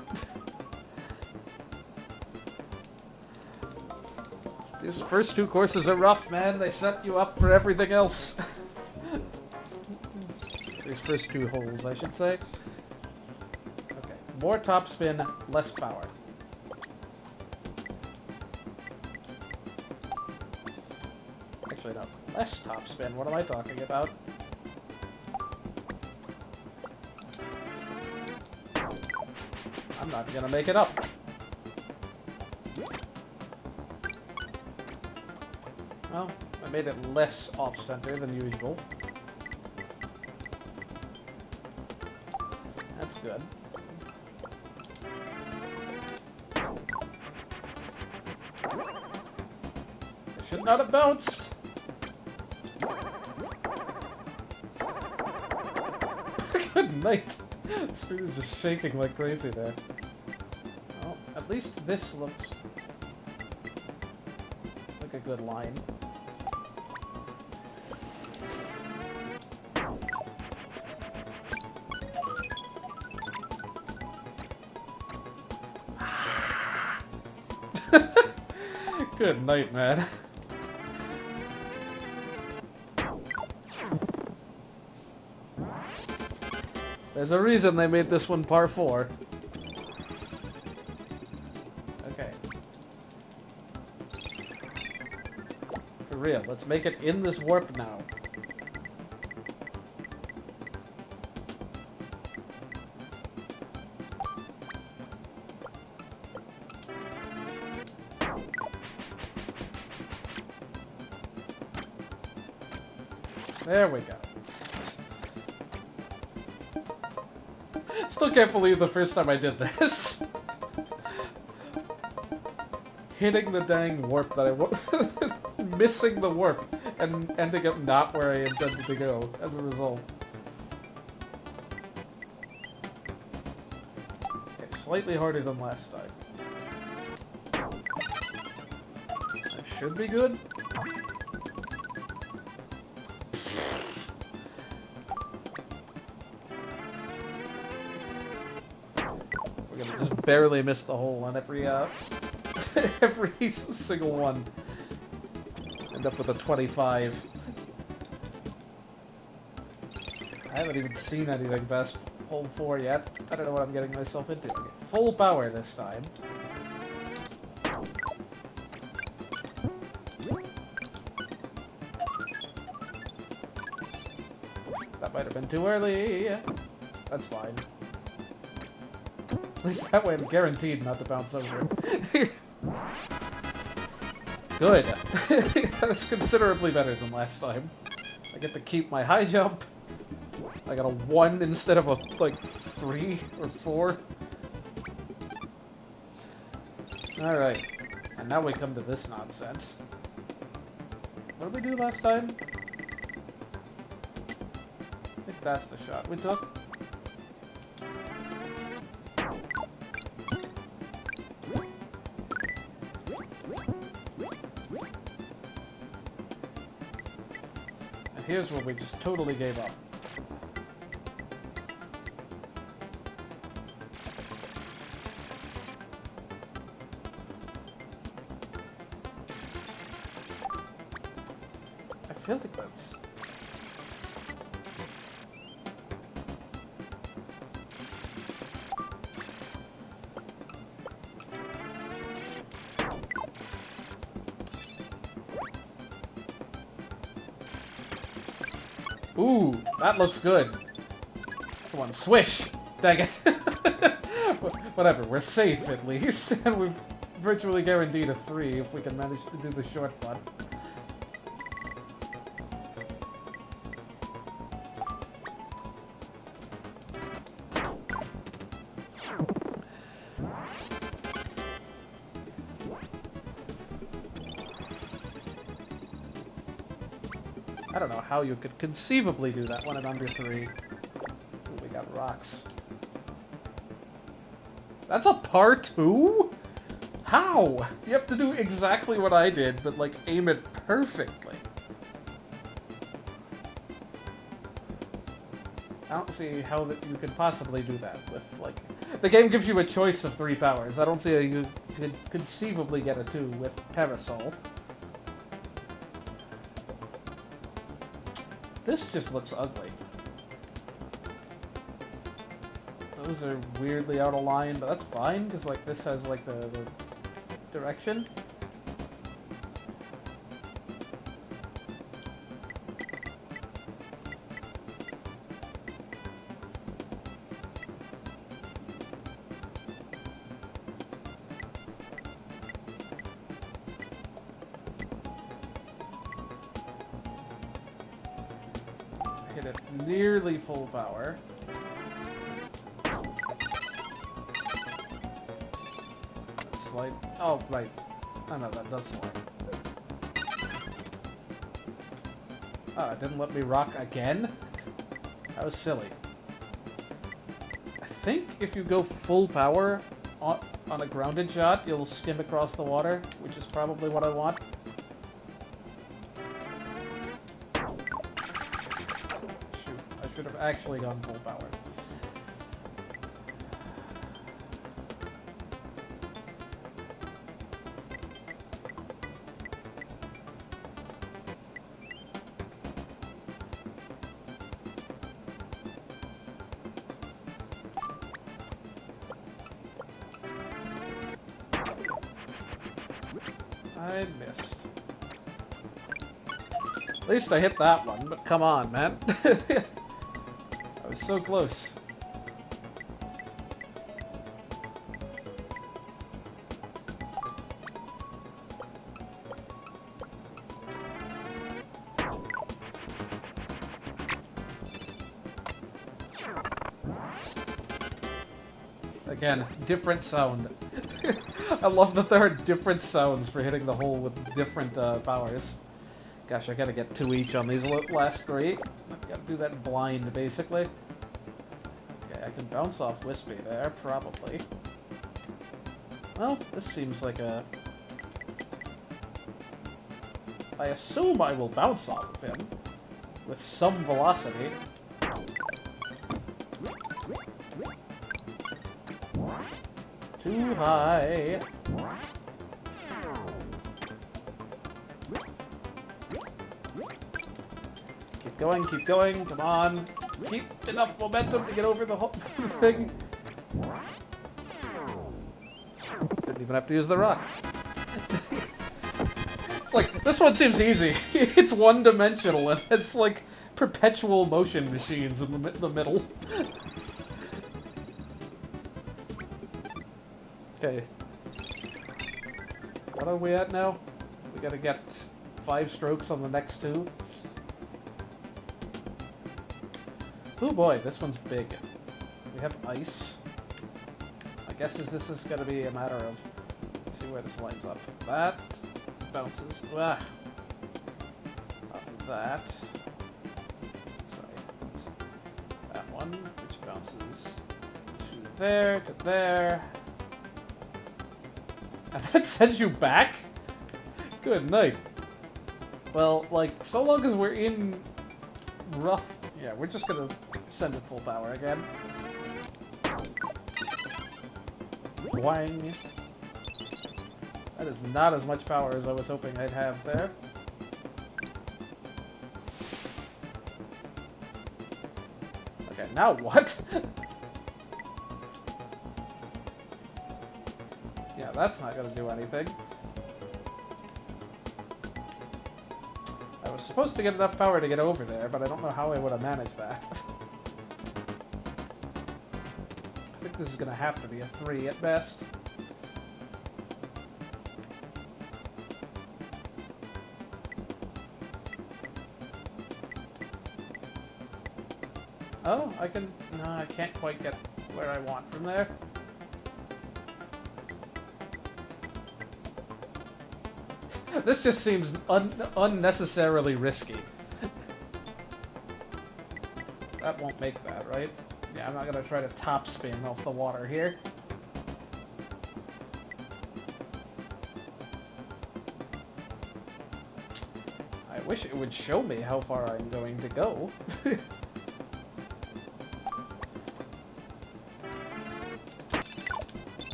Speaker 1: These first two courses are rough, man. They set you up for everything else. These first two holes, I should say. Okay. More topspin, less power. Actually, no. Less topspin. What am I talking about? I'm not gonna make it up. Well, I made it less off-center than usual. That's good. I should not have bounced! Good night! The screen is just shaking like crazy there. Well, at least this looks like a good line. Good night, man. There's a reason they made this one par 4. Okay. For real, let's make it in this warp now. There we go. Still can't believe the first time I did this. Hitting the dang warp that I missing the warp and ending up not where I intended to go as a result. Okay, slightly harder than last time. That should be good. Barely missed the hole on every every single one. End up with a 25. I haven't even seen anything past hole 4 yet. I don't know what I'm getting myself into. Okay, full power this time. That might have been too early. That's fine. At least that way I'm guaranteed not to bounce over it. Good. That's considerably better than last time. I get to keep my high jump. I got a 1 instead of a, like, 3 or 4. Alright. And now we come to this nonsense. What did we do last time? I think that's the shot we took. Here's where we just totally gave up. I feel like that's... Ooh, that looks good. Come on, swish! Dang it. Whatever, we're safe at least. And we've virtually guaranteed a 3 if we can manage to do the short putt. I don't know how you could conceivably do that one in under 3. Ooh, we got rocks. That's a par 2? How? You have to do exactly what I did, but, like, aim it perfectly. I don't see how that you could possibly do that with, like... The game gives you a choice of 3 powers. I don't see how you could conceivably get a 2 with Parasol. This just looks ugly. Those are weirdly out of line, but that's fine, because, like, this has, like, the direction. Hit it nearly full power. Slide. Oh, right. Oh no, that does slide. Oh, it didn't let me rock again? That was silly. I think if you go full power on a grounded shot, you'll skim across the water, which is probably what I want. Shoot, I should have actually gone full power. I missed. At least I hit that one, but come on, man. I was so close. Again, different sound. I love that there are different sounds for hitting the hole with different powers. Gosh, I gotta get 2 each on these last 3. I've gotta do that blind, basically. Okay, I can bounce off Wispy there, probably. Well, this seems like a... I assume I will bounce off of him with some velocity. Too high. Keep going, come on. Keep enough momentum to get over the whole thing. Didn't even have to use the rock. It's like, this one seems easy. It's one-dimensional and it's like perpetual motion machines in the middle. Okay. What are we at now? We gotta get 5 strokes on the next 2. Oh boy, this one's big. We have ice. My guess is this is gonna be a matter of... Let's see where this lines up. That bounces. Ah. That. Sorry. That one, which bounces to there, to there. And that sends you back? Good night. Well, like, so long as we're in rough... Yeah, we're just gonna send it full power again. Boing. That is not as much power as I was hoping I'd have there. Okay, now what? Yeah, that's not gonna do anything. I was supposed to get enough power to get over there, but I don't know how I would have managed that. I think this is gonna have to be a 3 at best. Oh, I can... No, I can't quite get where I want from there. This just seems unnecessarily risky. that won't make that, right? Yeah, I'm not gonna try to top spin off the water here. I wish it would show me how far I'm going to go. So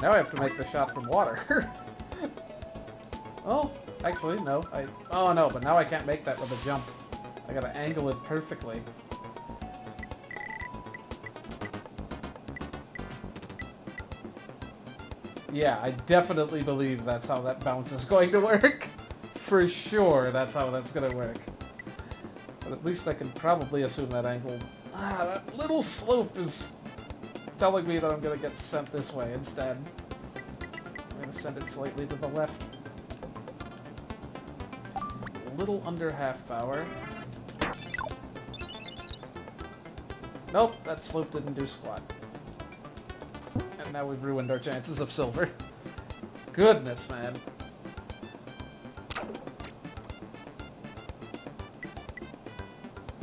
Speaker 1: now I have to make the shot from water. Oh, actually, no. Oh, no, but now I can't make that with a jump. I gotta angle it perfectly. Yeah, I definitely believe that's how that bounce is going to work. For sure, that's how that's gonna work. But at least I can probably assume that angle. Ah, that little slope is telling me that I'm gonna get sent this way instead. I'm gonna send it slightly to the left. A little under half power. Nope, that slope didn't do squat. And now we've ruined our chances of silver. Goodness, man.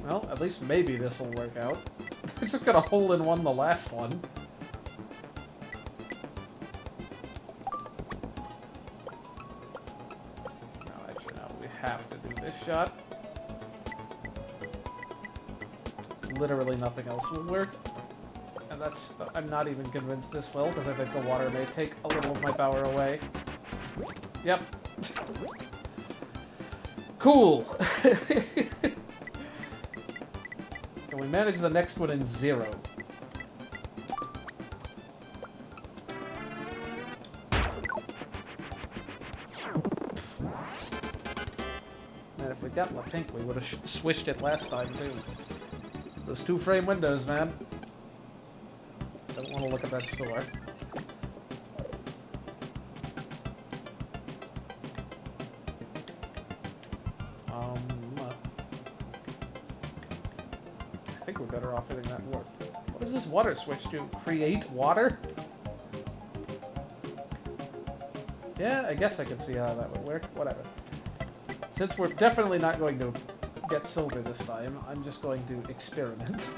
Speaker 1: Well, at least maybe this will work out. I just got a hole in one the last one. No, actually, no. We have to do this shot. Literally nothing else will work. And that's... I'm not even convinced this will, because I think the water may take a little of my power away. Yep. Cool! Can we manage the next one in 0? Man, if we'd gotten the pink, we would have swished it last time, too. Those 2-frame windows, man. Don't want to look at that store. I think we're better off hitting that warp. What does this water switch do? Create water? Yeah, I guess I can see how that would work. Whatever. Since we're definitely not going to get silver this time, I'm just going to experiment.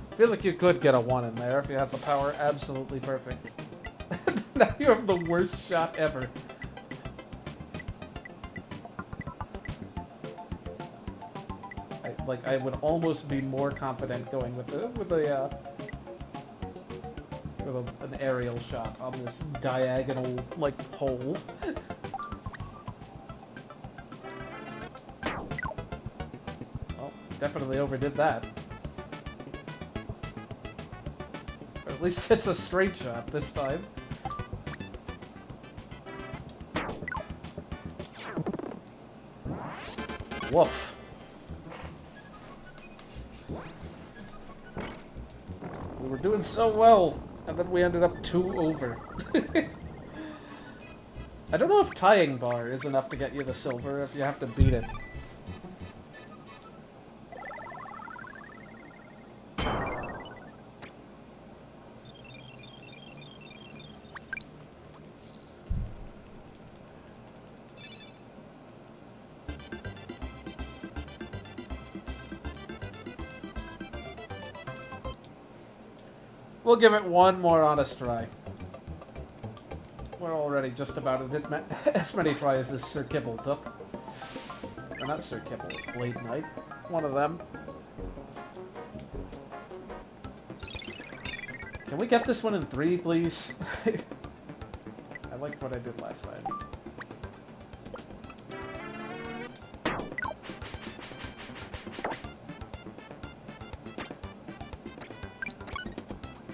Speaker 1: I feel like you could get a 1 in there if you had the power absolutely perfect. Now you have the worst shot ever. I would almost be more confident going with an aerial shot on this diagonal hole. Well, definitely overdid that. At least it's a straight shot this time. Woof. We were doing so well, and then we ended up 2 over. I don't know if tying bar is enough to get you the silver if you have to beat it. We'll give it one more honest try. We're already just about as many tries as Sir Kibble took. Or not Sir Kibble, Blade Knight. One of them. Can we get this one in 3, please? I liked what I did last time.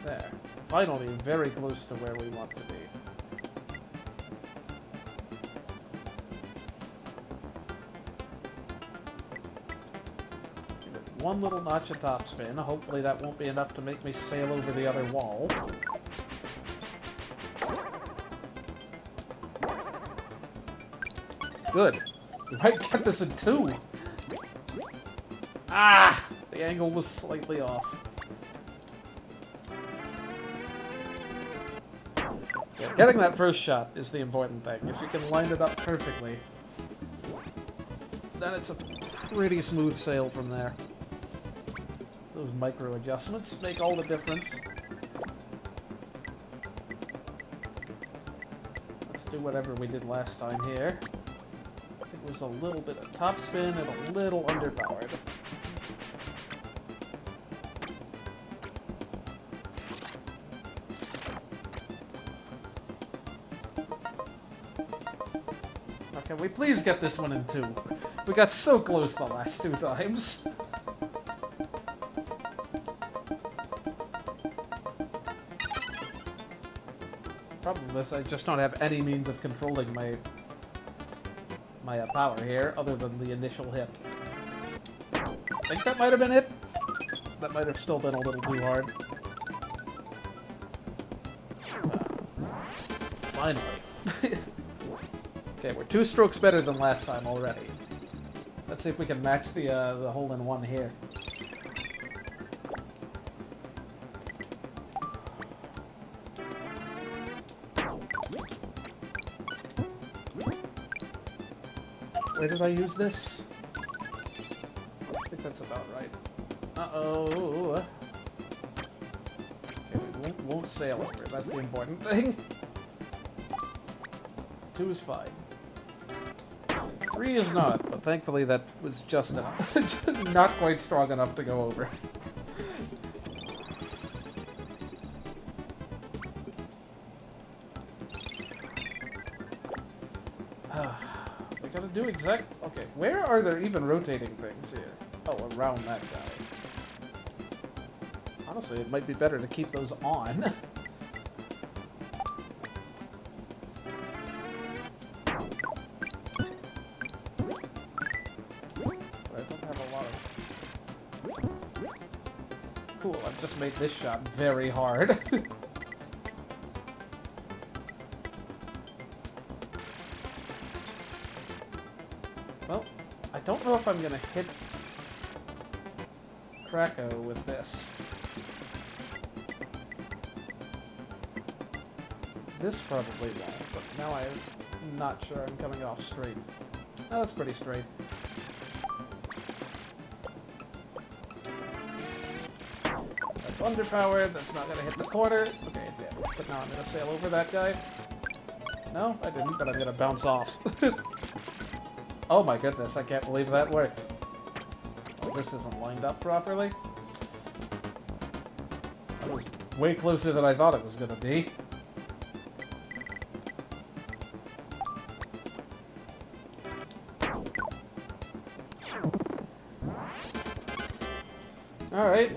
Speaker 1: There. Finally, very close to where we want to be. Give it one little notch of topspin. Hopefully that won't be enough to make me sail over the other wall. Good. We might get this in 2. Ah! The angle was slightly off. Yeah, getting that first shot is the important thing. If you can line it up perfectly, then it's a pretty smooth sail from there. Those micro adjustments make all the difference. Let's do whatever we did last time here. I think it was a little bit of topspin and a little underpowered. Can we please get this one in 2? We got so close the last 2 times. Problem is, I just don't have any means of controlling my power here, other than the initial hit. I think that might have been it. That might have still been a little too hard. Finally. Okay, we're 2 strokes better than last time already. Let's see if we can match the hole-in-one here. Where did I use this? I think that's about right. Uh-oh. Okay, we won't sail over. That's the important thing. 2 is fine. 3 is not, but thankfully that was just enough. Not quite strong enough to go over. We gotta do exact... Okay, where are there even rotating things here? Oh, around that guy. Honestly, it might be better to keep those on. Cool, I've just made this shot very hard. Well, I don't know if I'm gonna hit Krakow with this. This probably won't, but now I'm not sure I'm coming off straight. Oh, that's pretty straight. Underpowered, that's not gonna hit the corner. Okay, it did. But now I'm gonna sail over that guy. No, I didn't, but I'm gonna bounce off. Oh my goodness, I can't believe that worked. Oh, this isn't lined up properly. That was way closer than I thought it was gonna be. Alright.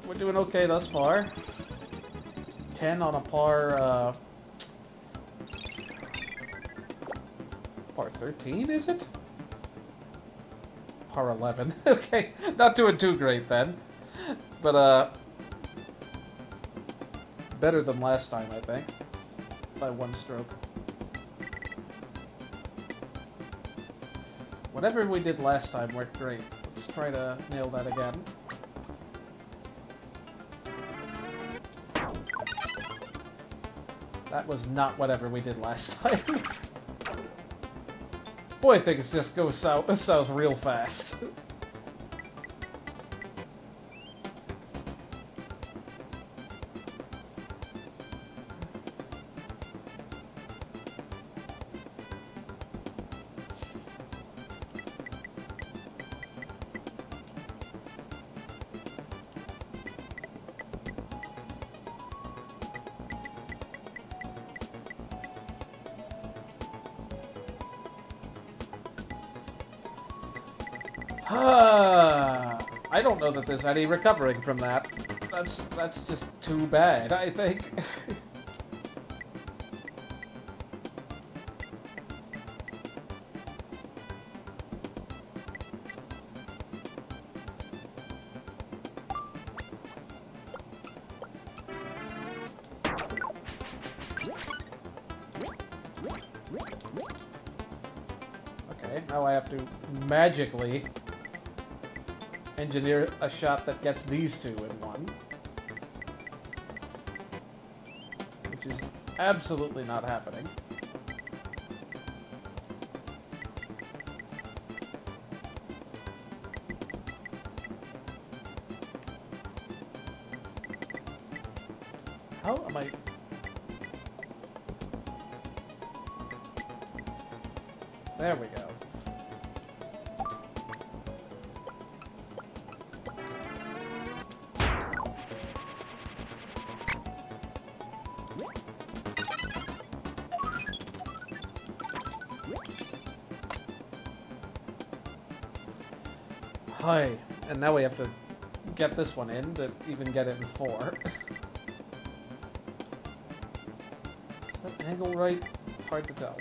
Speaker 1: We're doing okay thus far. 10 on a par 13, is it? Par 11. Okay, not doing too great then. But, better than last time, I think. By 1 stroke. Whatever we did last time worked great. Let's try to nail that again. That was not whatever we did last time. Boy, things just go south real fast. I don't know that there's any recovering from that. That's just too bad, I think. Okay, now I have to magically engineer a shot that gets these two in one. Which is absolutely not happening. How am I... There we go. Hi. And now we have to get this one in to even get it in 4. Is that angle right? It's hard to tell.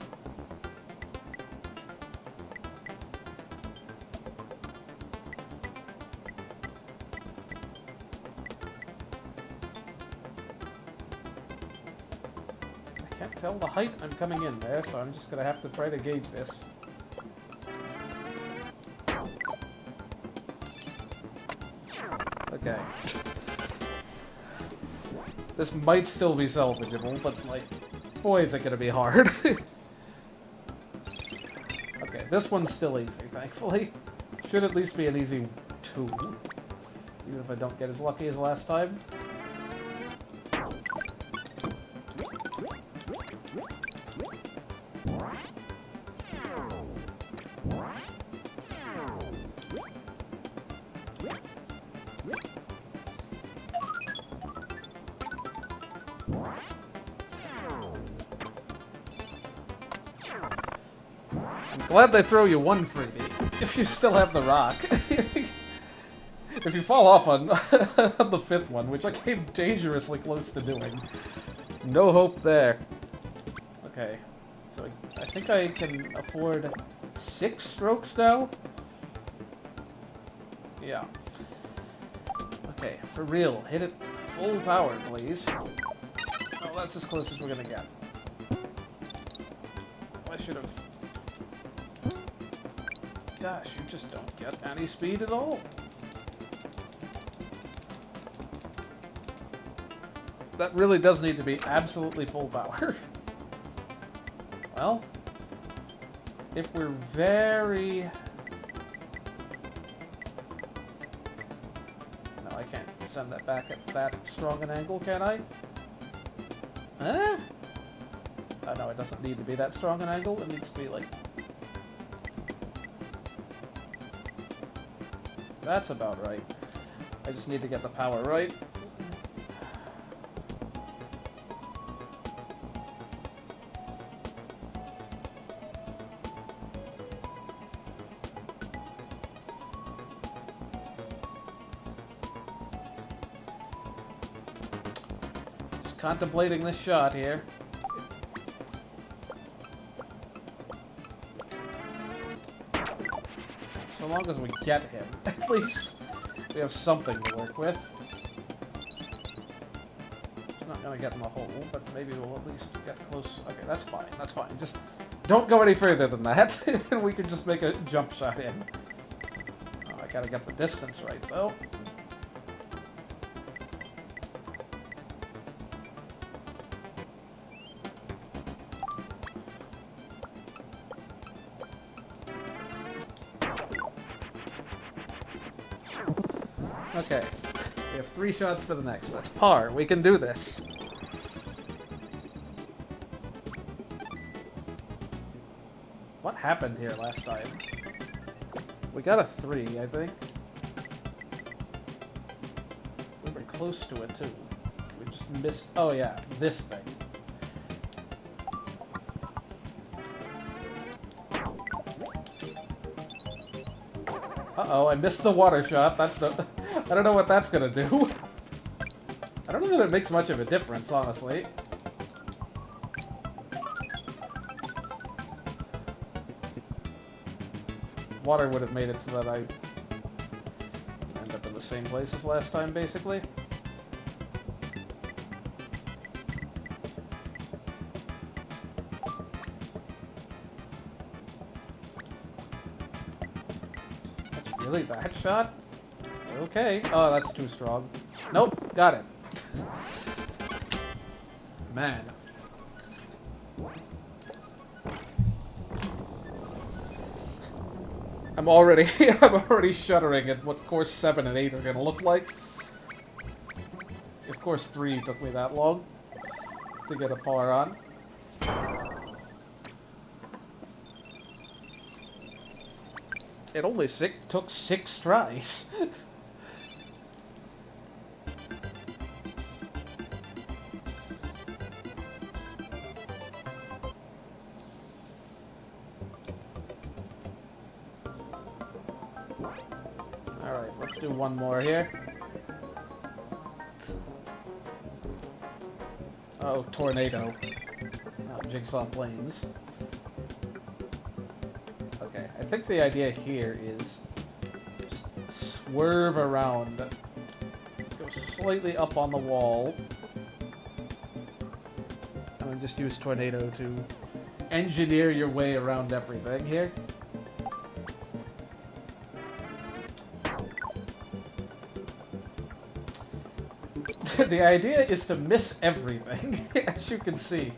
Speaker 1: I can't tell the height I'm coming in there, so I'm just gonna have to try to gauge this. Okay. This might still be salvageable, but, like, boy, is it gonna be hard. Okay, this one's still easy, thankfully. Should at least be an easy 2. Even if I don't get as lucky as last time. Glad they throw you one freebie, if you still have the rock. If you fall off on, on the 5th one, which I came dangerously close to doing, no hope there. Okay, so I think I can afford 6 strokes now? Yeah. Okay, for real, hit it full power, please. Oh, that's as close as we're gonna get. I should have... Gosh, you just don't get any speed at all. That really does need to be absolutely full power. Well, if we're very... No, I can't send that back at that strong an angle, can I? Huh? Oh, no, it doesn't need to be that strong an angle. It needs to be like... That's about right. I just need to get the power right. Just contemplating this shot here. So long as we get him, at least we have something to work with. It's not gonna get in the hole, but maybe we'll at least get close. Okay, that's fine, that's fine. Just don't go any further than that, and we can just make a jump shot in. Oh, I gotta get the distance right, though. Okay, we have 3 shots for the next. That's par. We can do this. What happened here last time? We got a 3, I think. We were close to it, too. We just missed... Oh, yeah, this thing. Uh-oh, I missed the water shot. That's the... I don't know what that's gonna do. I don't know that it makes much of a difference, honestly. Water would have made it so that I end up in the same place as last time, basically. Really? That shot? Okay. Oh, that's too strong. Nope. Got it. Man. I'm already shuddering at what course 7 and 8 are gonna look like. If course 3 took me that long to get a par on. It only took 6 tries. Alright, let's do one more here. Oh, tornado. Jigsaw planes. Okay, I think the idea here is just swerve around. Go slightly up on the wall. And then just use tornado to engineer your way around everything here. The idea is to miss everything, as you can see.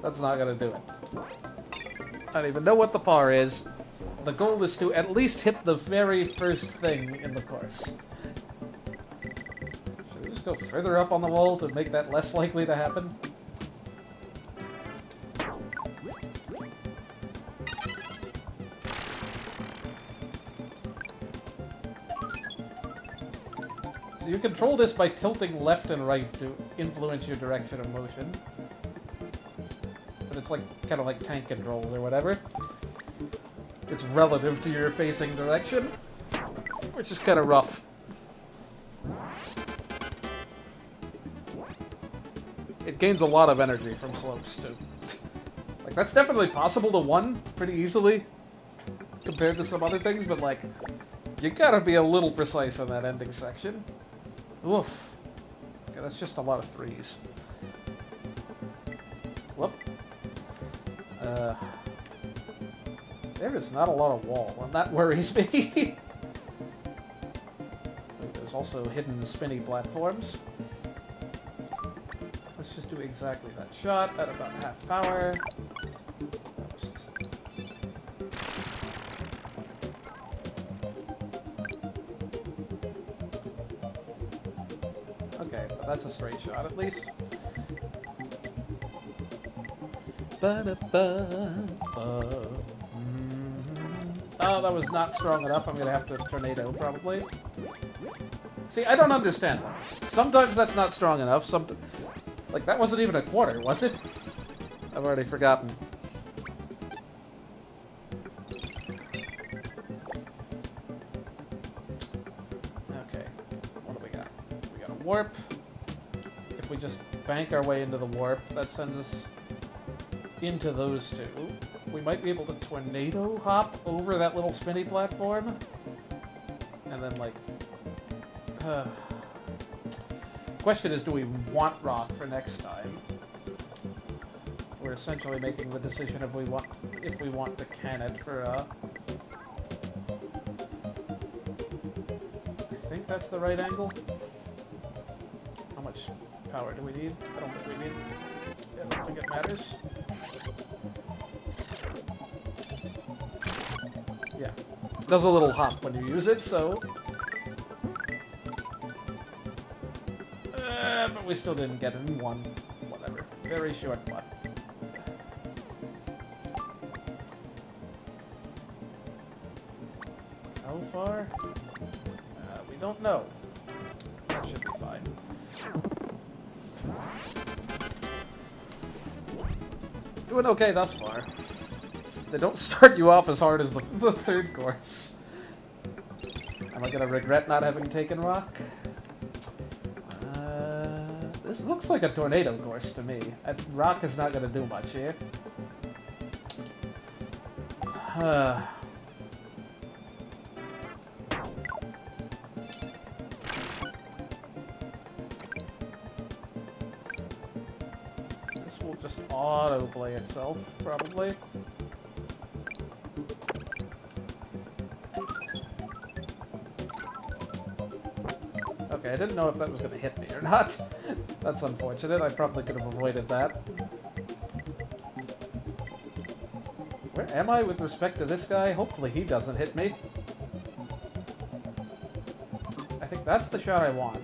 Speaker 1: That's not gonna do it. I don't even know what the par is. The goal is to at least hit the very first thing in the course. Should we just go further up on the wall to make that less likely to happen? So you control this by tilting left and right to influence your direction of motion. But it's like kind of like tank controls or whatever. It's relative to your facing direction, which is kind of rough. It gains a lot of energy from slopes too. Like that's definitely possible to one pretty easily compared to some other things, but like you gotta be a little precise on that ending section. Oof. Okay, that's just a lot of threes. Whoop. There is not a lot of wall, and that worries me. There's also hidden spinny platforms. Let's just do exactly that shot at about half power. Okay, but that's a straight shot at least. Oh, that was not strong enough. I'm gonna have to tornado, probably. See, I don't understand those. Sometimes that's not strong enough. Like, that wasn't even a quarter, was it? I've already forgotten. Okay, what do we got? We got a warp. If we just bank our way into the warp, that sends us into those two. We might be able to tornado hop over that little spinny platform. And then, like... Question is, do we want rock for next time? We're essentially making the decision if we want to can it for, I think that's the right angle. How much power do we need? I don't think we need... I don't think it matters. Yeah. It does a little hop when you use it, so... but we still didn't get in one. Whatever. Very short putt. How far? We don't know. That should be fine. Doing okay thus far. They don't start you off as hard as the third course. Am I gonna regret not having taken rock? This looks like a tornado course to me. Rock is not gonna do much here. This will just auto-play itself, probably. Okay, I didn't know if that was going to hit me or not. That's unfortunate. I probably could have avoided that. Where am I with respect to this guy? Hopefully he doesn't hit me. I think that's the shot I want.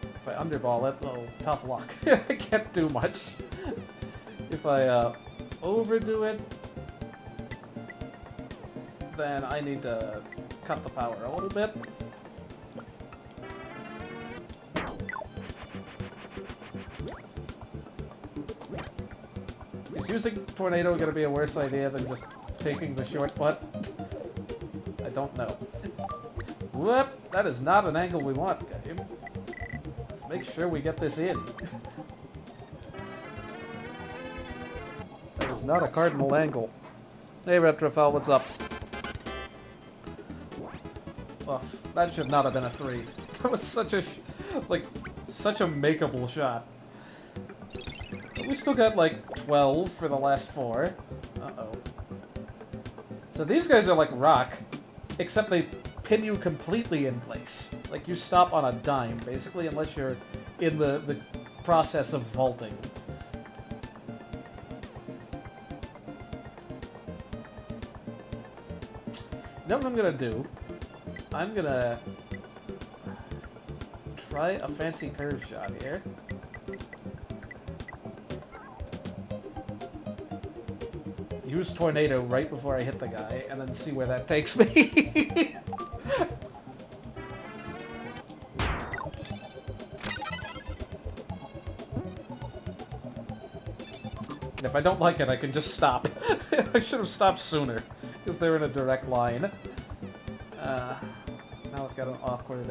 Speaker 1: If I underball it, oh, tough luck. I can't do much. If I overdo it, then I need to cut the power a little bit. Is using Tornado going to be a worse idea than just taking the short putt? I don't know. Whoop! That is not an angle we want, game. Let's make sure we get this in. That is not a cardinal angle. Hey, Retrofel, what's up? Oof, that should not have been a 3. That was such a, such a makeable shot. But we still got, like, 12 for the last 4. Uh-oh. So these guys are like rock, except they pin you completely in place. Like, you stop on a dime, basically, unless you're in the process of vaulting. You know what I'm gonna do? I'm gonna try a fancy curve shot here. Use Tornado right before I hit the guy, and then see where that takes me. And if I don't like it, I can just stop. I should have stopped sooner, because they're in a direct line. Now I've got an awkward,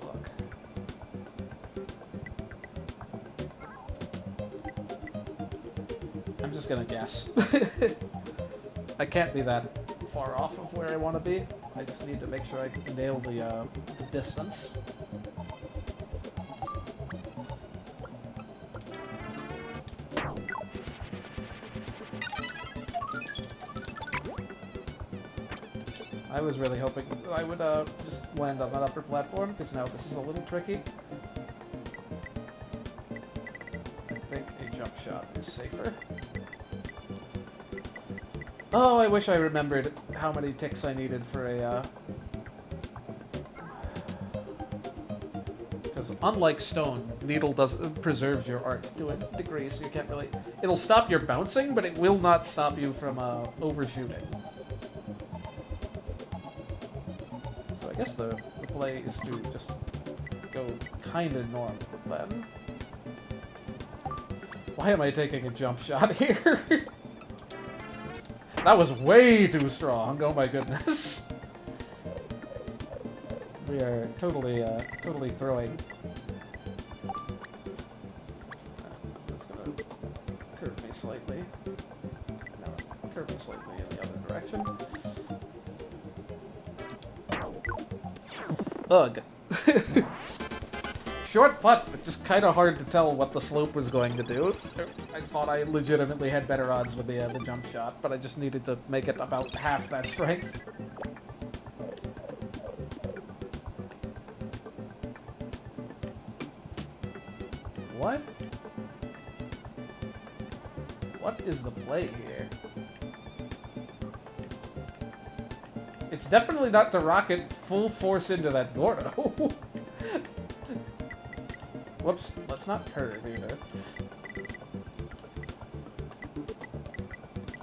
Speaker 1: Look. I'm just gonna guess. I can't be that far off of where I want to be. I just need to make sure I nail the distance. I was really hoping I would just land on that upper platform, because now this is a little tricky. I think a jump shot is safer. Oh, I wish I remembered how many ticks I needed for a, because unlike stone, needle preserves your arc to a degree, so you can't really... It'll stop your bouncing, but it will not stop you from overshooting. So I guess the play is to just go kind of normal then. Why am I taking a jump shot here? That was way too strong, oh my goodness. We are totally, totally throwing. That's gonna curve me slightly. No, curve me slightly in the other direction. Ugh. Short putt, but just kind of hard to tell what the slope was going to do. I thought I legitimately had better odds with the jump shot, but I just needed to make it about half that strength. What? What is the play here? It's definitely not to rocket full force into that Gordo. Whoops, let's not curve either.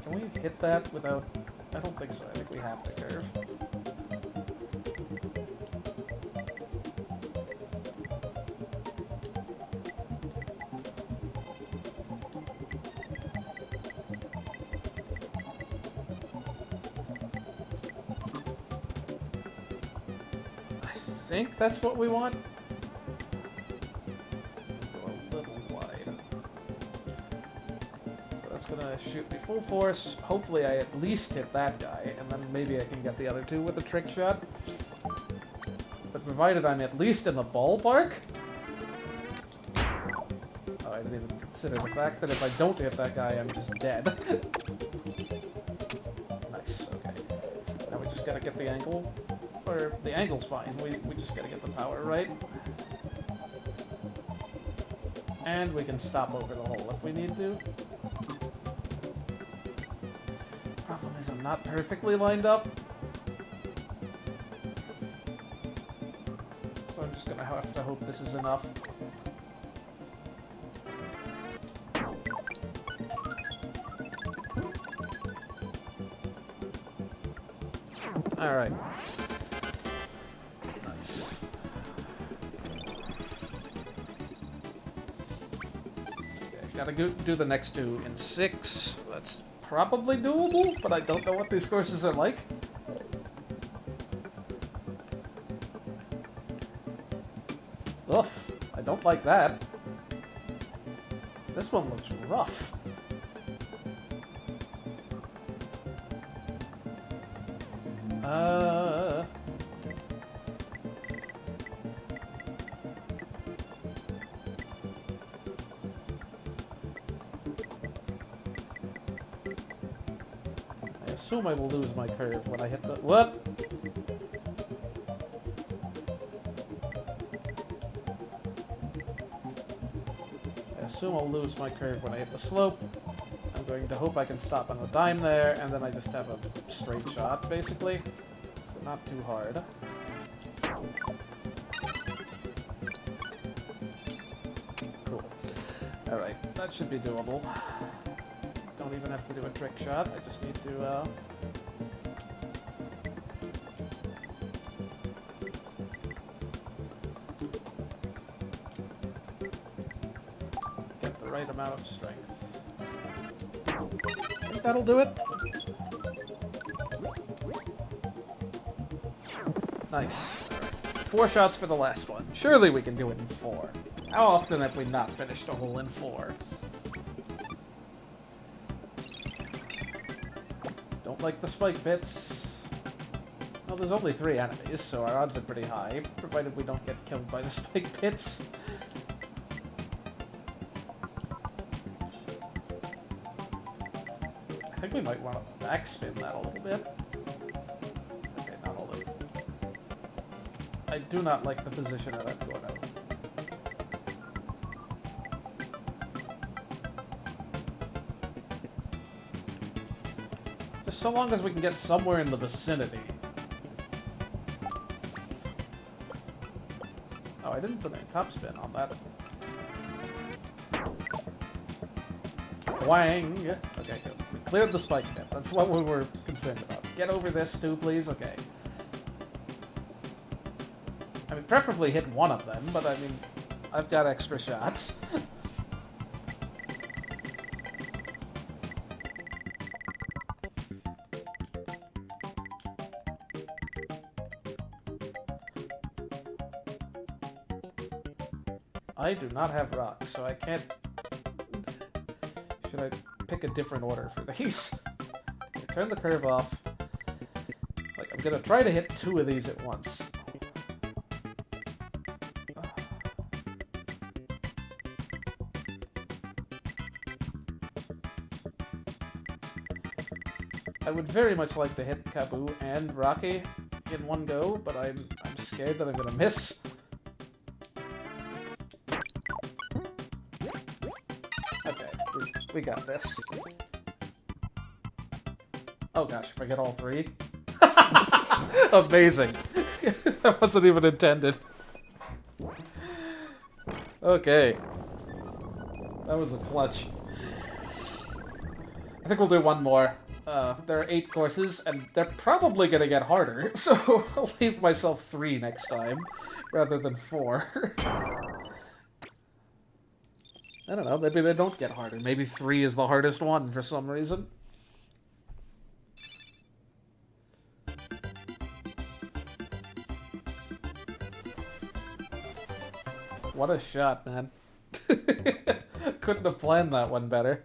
Speaker 1: Can we hit that without... I don't think so, I think we have to curve. I think that's what we want. Gonna shoot me full force. Hopefully I at least hit that guy, and then maybe I can get the other two with a trick shot. But provided I'm at least in the ballpark. Oh, I I didn't even consider the fact that if I don't hit that guy, I'm just dead. Nice, okay. Now we just gotta get the angle. Or, the angle's fine, we just gotta get the power right. And we can stop over the hole if we need to. Problem is I'm not perfectly lined up. So I'm just gonna have to hope this is enough. Alright. Nice. Okay, gotta do the next two in 6. That's probably doable, but I don't know what these courses are like. Oof, I don't like that. This one looks rough. I assume I will lose my curve when I hit the... What? I assume I'll lose my curve when I hit the slope. I'm going to hope I can stop on a dime there, and then I just have a straight shot, basically. So not too hard. Cool. Alright, that should be doable. Don't even have to do a trick shot, I just need to, get the right amount of strength. I think that'll do it. Nice. 4 shots for the last one. Surely we can do it in 4. How often have we not finished a hole in 4? Don't like the spike pits. Well, there's only 3 enemies, so our odds are pretty high, provided we don't get killed by the spike pits. I think we might want to backspin that a little bit. Okay, not all of it. I do not like the position of that corner. Just so long as we can get somewhere in the vicinity. Oh, I didn't put any top spin on that. Wang! Okay, good. We cleared the spike pit. That's what we were concerned about. Get over this too, please? Okay. I mean, preferably hit one of them, but I mean, I've got extra shots. I do not have rocks, so I can't... Should I pick a different order for these? Turn the curve off. Like, I'm gonna try to hit 2 of these at once. I would very much like to hit Kaboo and Rocky in one go, but I'm scared that I'm gonna miss. Okay, we got this. Oh gosh, if I get all 3. Amazing. That wasn't even intended. Okay. That was a clutch. I think we'll do one more. There are 8 courses, and they're probably gonna get harder, so I'll leave myself 3 next time, rather than 4. I don't know, maybe they don't get harder. Maybe 3 is the hardest one for some reason. What a shot, man. Couldn't have planned that one better.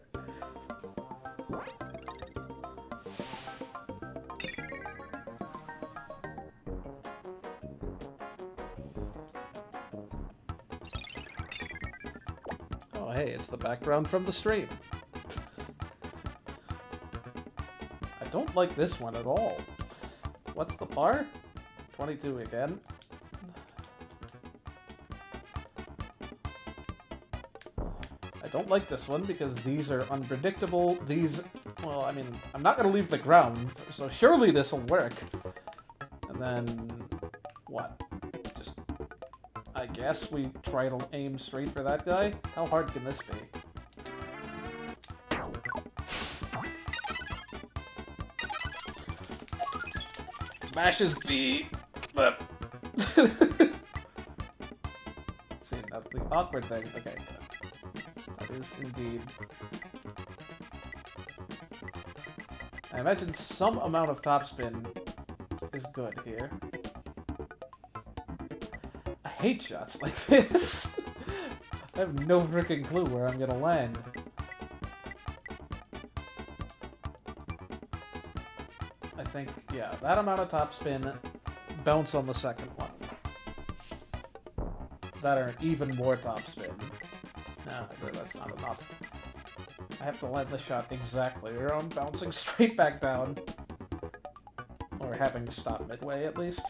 Speaker 1: hey, it's the background from the stream. I don't like this one at all. What's the par? 22 again. I don't like this one because these are unpredictable. These, well, I mean, I'm not going to leave the ground, so surely this will work. And then, what? Just, I guess we try to aim straight for that guy? How hard can this be? Mashes B. See, that's the awkward thing. Okay. That is indeed. I imagine some amount of topspin is good here. I hate shots like this. I have no freaking clue where I'm gonna land. I think, yeah, that amount of topspin, bounce on the second one. That are even more topspin. No, that's not enough. I have to land the shot exactly, or I'm bouncing straight back down. Or having to stop midway, at least.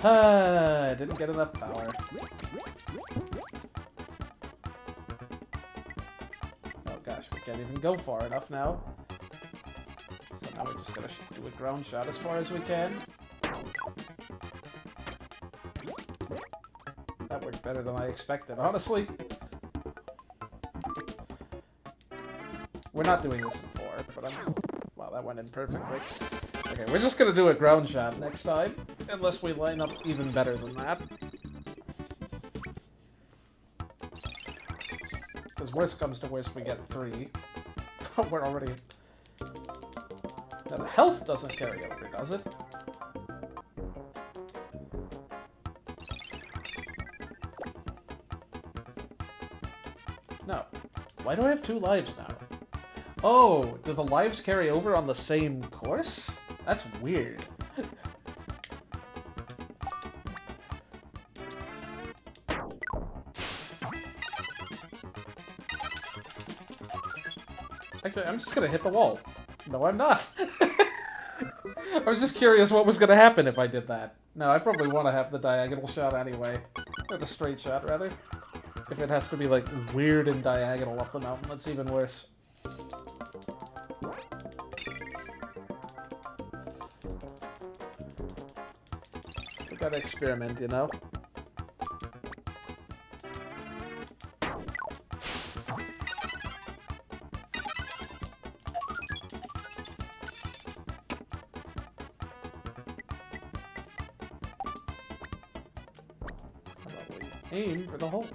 Speaker 1: I didn't get enough power. Oh gosh, we can't even go far enough now. So now we're just gonna do a ground shot as far as we can. That worked better than I expected, honestly. We're not doing this in 4, but I'm... Wow, that went in perfectly. Okay, we're just gonna do a ground shot next time, unless we line up even better than that. Because worst comes to worst, we get 3. We're already... Now, the health doesn't carry over, does it? No. Why do I have 2 lives now? Oh, do the lives carry over on the same course? That's weird. Actually, I'm just gonna hit the wall. No, I'm not. I was just curious what was gonna happen if I did that. No, I probably want to have the diagonal shot anyway. Or the straight shot, rather. If it has to be, like, weird and diagonal up the mountain, that's even worse. We gotta experiment, you know? Aim for the hole.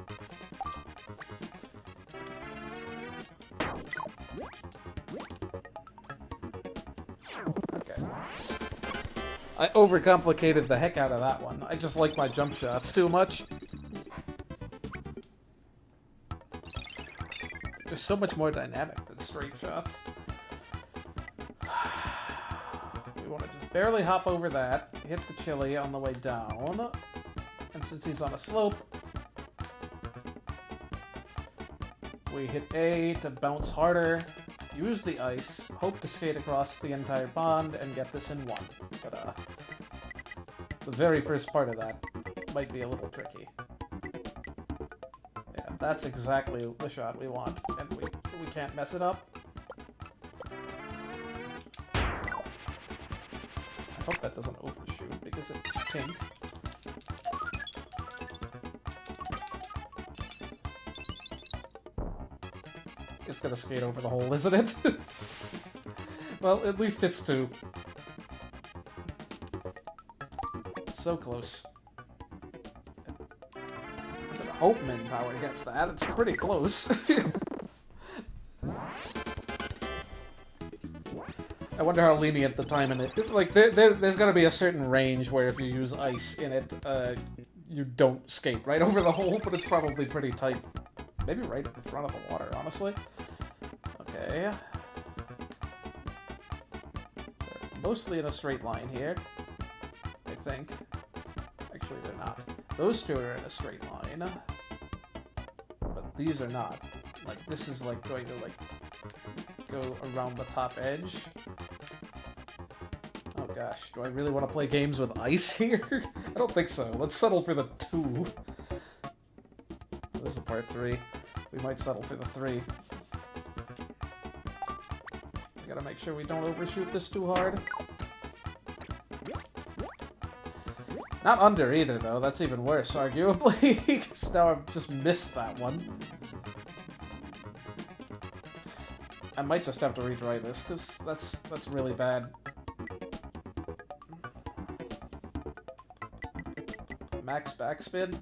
Speaker 1: Okay. I overcomplicated the heck out of that one. I just like my jump shots too much. They're so much more dynamic than straight shots. We want to just barely hop over that, hit the chili on the way down, and since he's on a slope, we hit A to bounce harder, use the ice, hope to skate across the entire pond, and get this in 1. But, the very first part of that might be a little tricky. Yeah, that's exactly the shot we want, and we can't mess it up. I hope that doesn't overshoot, because it's pink. It's gonna skate over the hole, isn't it? Well, at least it's 2. So close. I'm gonna hope min power gets that. It's pretty close. I wonder how lenient the time in it. Like, there's gonna be a certain range where if you use ice in it, you don't skate right over the hole, but it's probably pretty tight. Maybe right in front of the water, honestly. Okay. They're mostly in a straight line here. I think. Actually, they're not. Those two are in a straight line. But these are not. Like, this is, like, going to, like, go around the top edge. Oh, gosh. Do I really want to play games with ice here? I don't think so. Let's settle for the 2. This is part 3. We might settle for the 3. We gotta make sure we don't overshoot this too hard. Not under either, though. That's even worse, arguably. Because now I've just missed that one. I might just have to retry this, because that's really bad. Max backspin.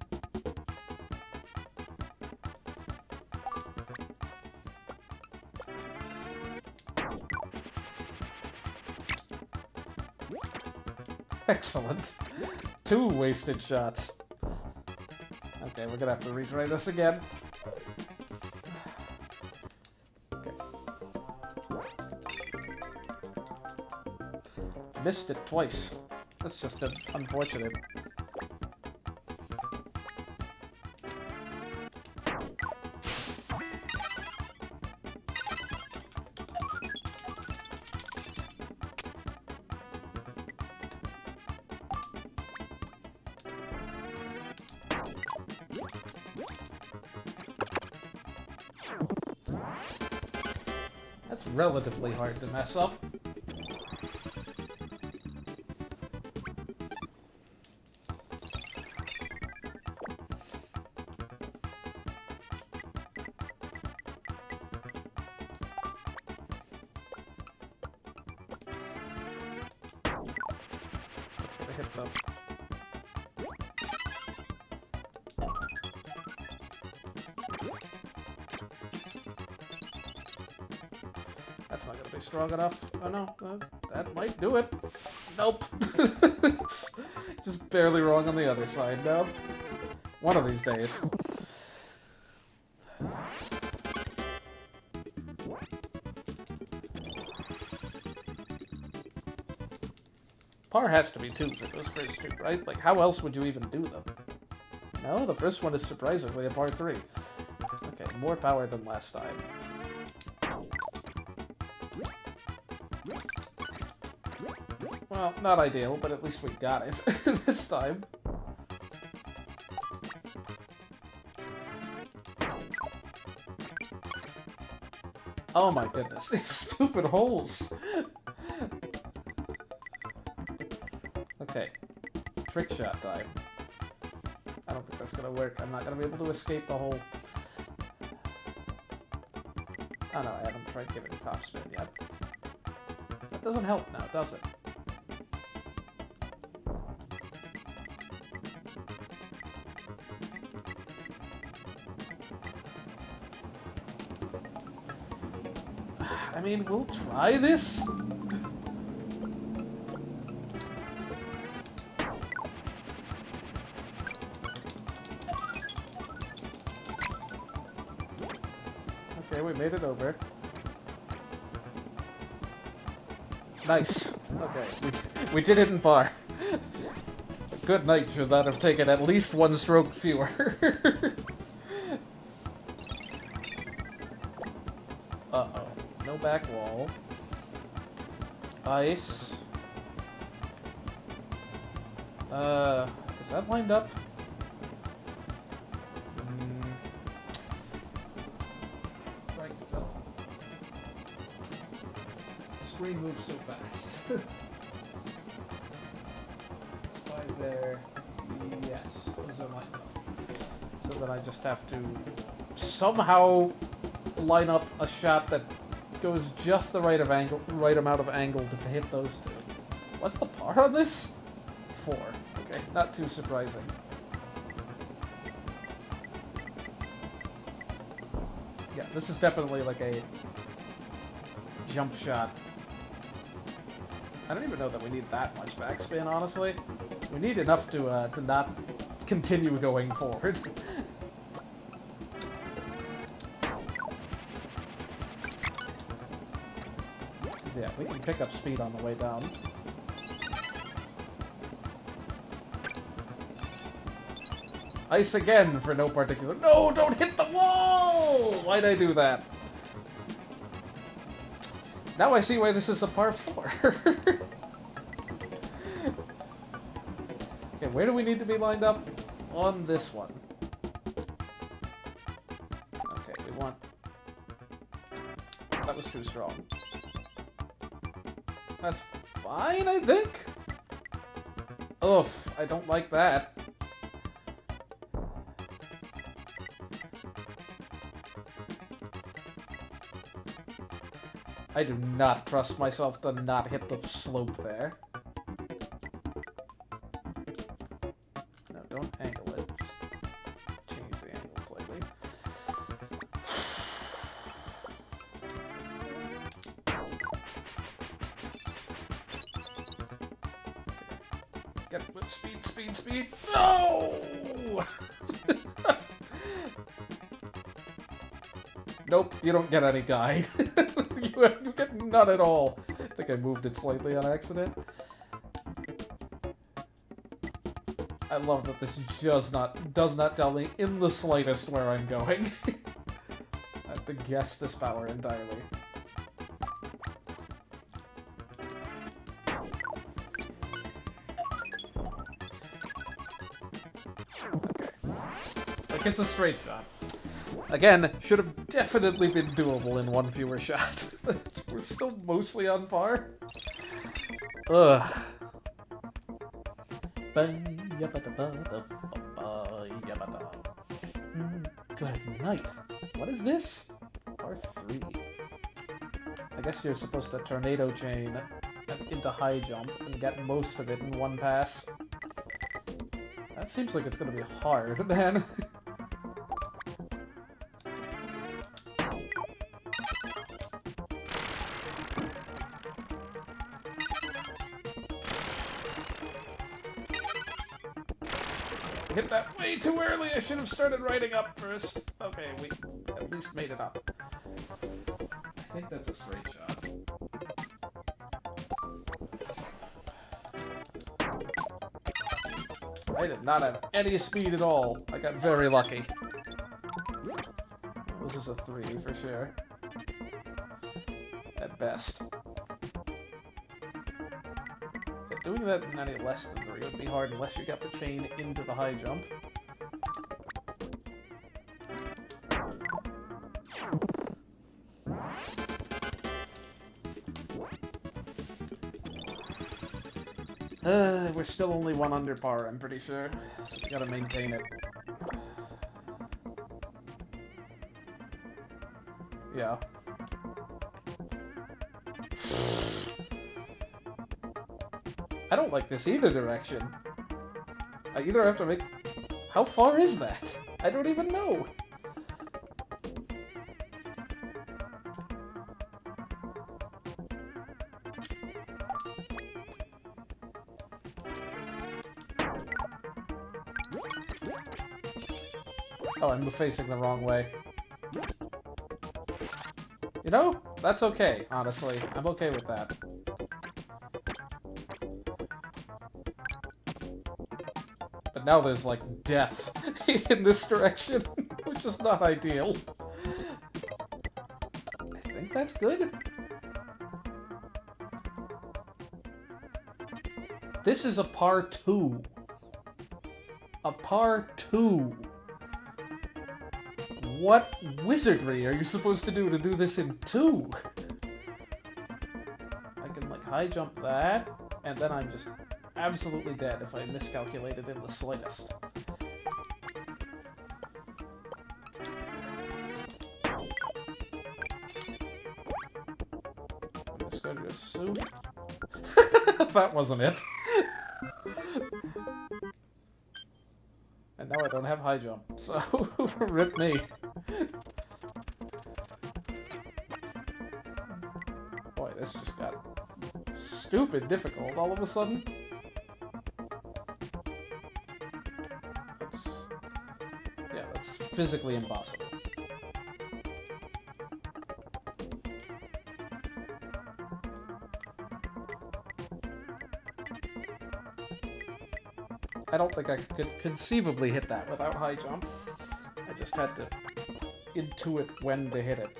Speaker 1: Excellent. 2 wasted shots. Okay, we're gonna have to retry this again. Okay. Missed it twice. That's just unfortunate. That's relatively hard to mess up. That's gonna hit them. That's not gonna be strong enough. Oh no, that might do it. Nope. Just barely wrong on the other side now. One of these days. Par has to be 2 for those first 2, right? Like, how else would you even do them? No, the first one is surprisingly a par 3. Okay, more power than last time. Well, not ideal, but at least we got it this time. Oh my goodness, these stupid holes! Okay, trick shot time. I don't think that's gonna work. I'm not gonna be able to escape the hole. Oh no, I haven't tried giving a top spin yet. That doesn't help now, does it? I mean, we'll try this? Okay, we made it over. Nice. Okay, we did it in par. Good night should not have taken at least 1 stroke fewer. Uh-oh. No back wall. Ice. Is that lined up? Trying to tell. The screen moves so fast. It's 5 there. Yes, those are lined up. So then I just have to somehow line up a shot that goes just the right amount of angle to hit those 2. What's the par on this? 4. Okay, not too surprising. Yeah, this is definitely like a jump shot. I don't even know that we need that much backspin, honestly. We need enough to not continue going forward. Yeah, we can pick up speed on the way down. Ice again for no particular... No, don't hit the wall! Why'd I do that? Now I see why this is a par 4. Okay, where do we need to be lined up? On this one. Okay, we want... That was too strong. That's fine, I think? Oof, I don't like that. I do not trust myself to not hit the slope there. No, don't angle it. Just change the angle slightly. Get speed, speed, speed. No! Nope, you don't get any guide. You get none at all. I think I moved it slightly on accident. I love that this does not tell me in the slightest where I'm going. I have to guess this power entirely. Okay. Like it's a straight shot. Again, should have definitely been doable in one fewer shot. We're still mostly on par. Ugh. Good night. What is this? Par 3. I guess you're supposed to tornado chain into high jump and get most of it in one pass. That seems like it's going to be hard, then. Hit that way too early. I should have started writing up first. Okay, we at least made it up. I think that's a straight shot. I did not have any speed at all. I got very lucky. This is a 3 for sure. At best. Doing that in any less than 3 would be hard unless you got the chain into the high jump. We're still only 1 under par, I'm pretty sure. So we gotta maintain it. Yeah. I don't like this either direction. I either have to make... How far is that? I don't even know. Oh, I'm facing the wrong way. You know, that's okay, honestly. I'm okay with that. But now there's, like, death in this direction, which is not ideal. I think that's good. This is a par 2. A par 2. What wizardry are you supposed to do this in 2? I can, like, high jump that, and then I'm just absolutely dead if I miscalculated in the slightest. I'm just going to assume... That wasn't it. And now I don't have high jump, so rip me. Boy, this just got stupid difficult all of a sudden. That's physically impossible. I don't think I could conceivably hit that without high jump. I just had to intuit when to hit it.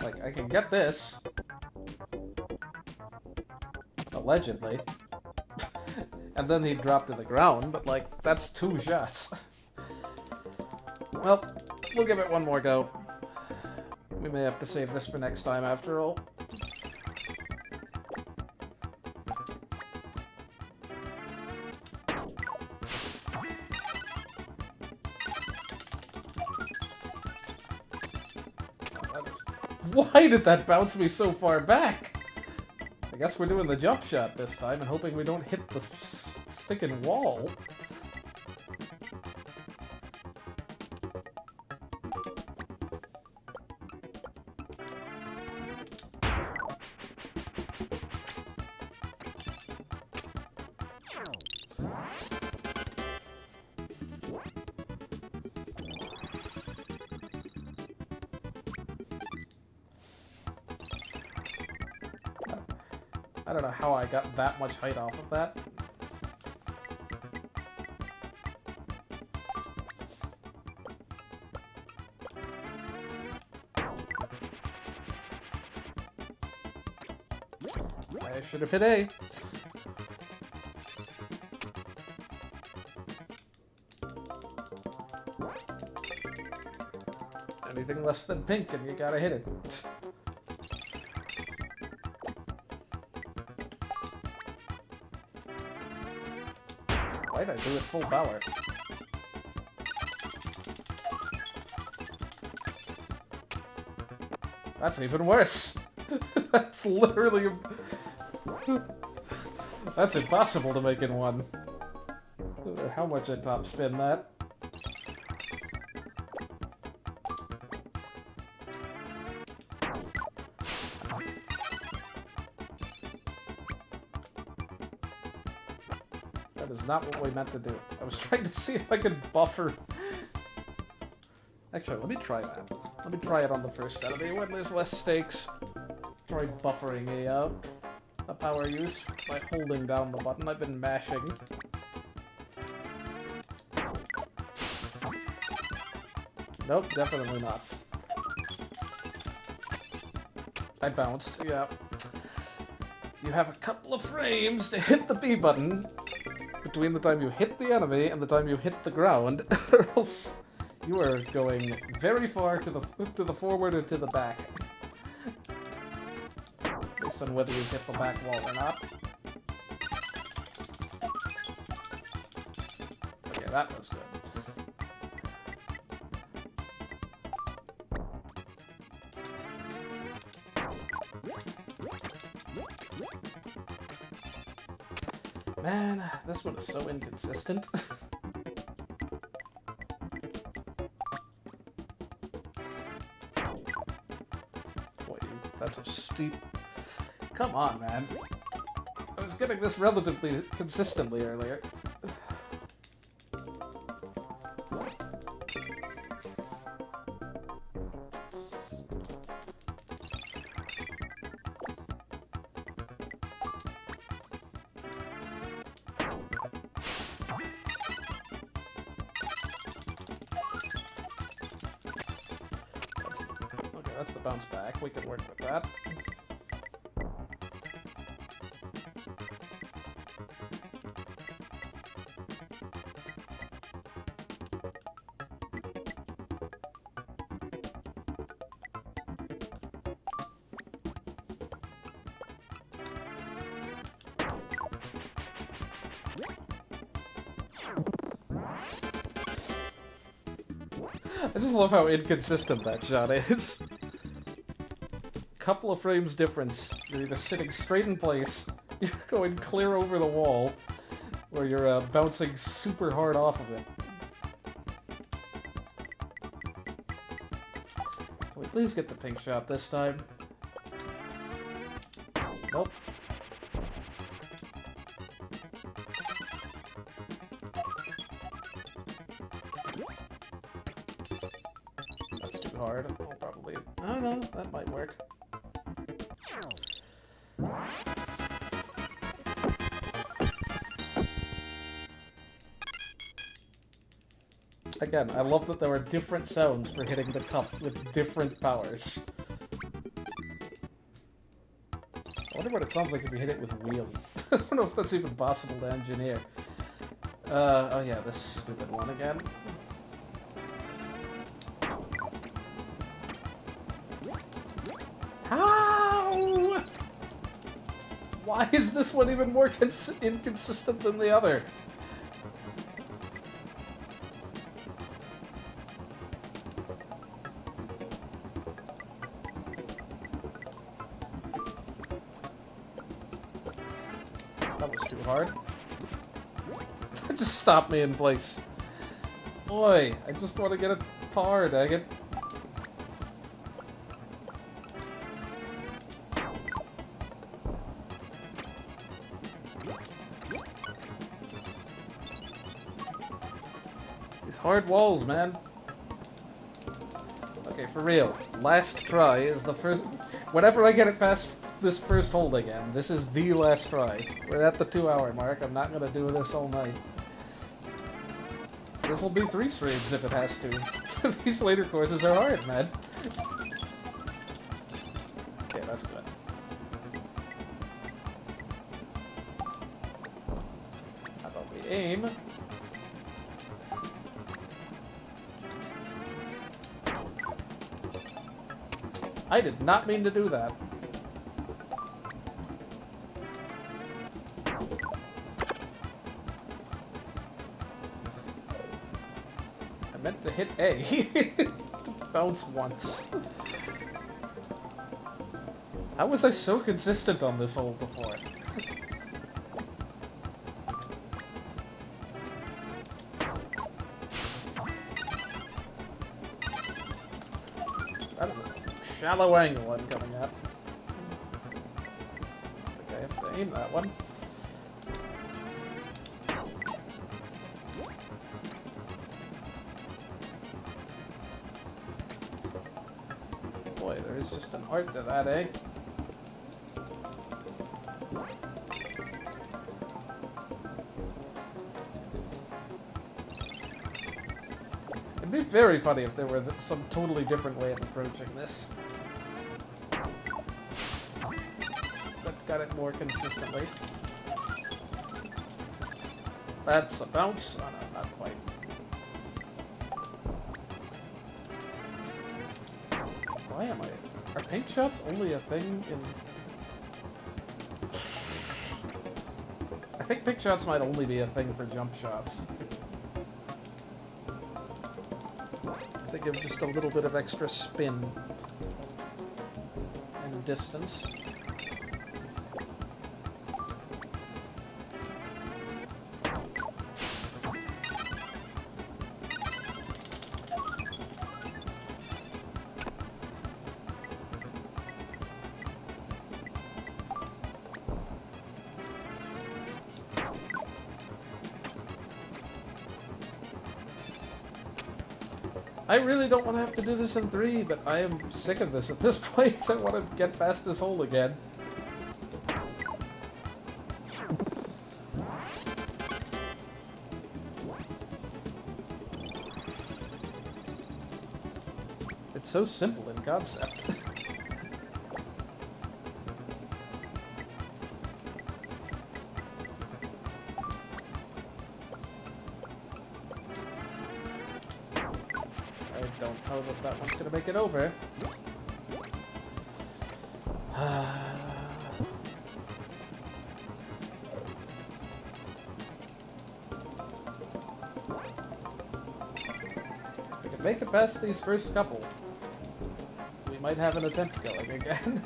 Speaker 1: Like, I can get this. Allegedly. And then he dropped to the ground, but like, that's 2 shots. Well, we'll give it one more go. We may have to save this for next time after all. Why did that bounce me so far back? I guess we're doing the jump shot this time and hoping we don't hit the sticking wall. I don't know how I got that much height off of that. I should have hit A. Anything less than pink and you gotta hit it. Why'd I do it full power? That's even worse. That's literally... That's impossible to make in one. How much I top spin that? That is not what we meant to do. I was trying to see if I could buffer. Actually, let me try that. Let me try it on the first enemy when there's less stakes. Try buffering a power use by holding down the button. I've been mashing. Nope, definitely not. I bounced, yeah. You have a couple of frames to hit the B button between the time you hit the enemy and the time you hit the ground, or else you are going very far to the forward or to the back. Based on whether you hit the back wall or not. Okay, that was good. Man, this one is so inconsistent. Boy, that's a steep... Come on, man. I was getting this relatively consistently earlier. Okay, that's the bounce back. We can work with that. I just love how inconsistent that shot is. Couple of frames difference. You're either sitting straight in place, you're going clear over the wall, or you're bouncing super hard off of it. Can we please get the pink shot this time? Nope. That's too hard. I'll probably... Oh no, that might work. Again, I love that there are different sounds for hitting the cup with different powers. I wonder what it sounds like if you hit it with wheel. I don't know if that's even possible to engineer. Oh yeah, this stupid one again. How? Why is this one even more inconsistent than the other? That was too hard. Just stop me in place. Boy, I just want to get a par, dang it. These hard walls, man. Okay, for real. Last try is the first... Whenever I get it past this first hold again, this is the last try. We're at the 2-hour mark. I'm not going to do this all night. This will be 3 streams if it has to. These later courses are hard, man. Okay, that's good. How about we aim? I did not mean to do that. I meant to hit A. Bounce once. How was I so consistent on this hole before? I don't know. Shallow angle I'm coming at. I think I have to aim that one. Boy, there is just an art to that, eh? It'd be very funny if there were some totally different way of approaching this. That got it more consistently. That's a bounce. Oh no, not quite. Why am I... Are pink shots only a thing in... I think pink shots might only be a thing for jump shots. They give just a little bit of extra spin and distance. I really don't want to have to do this in 3, but I am sick of this at this point. I want to get past this hole again. It's so simple in concept. I don't know that that one's going to make it over. If we can make it past these first couple, we might have an attempt going again.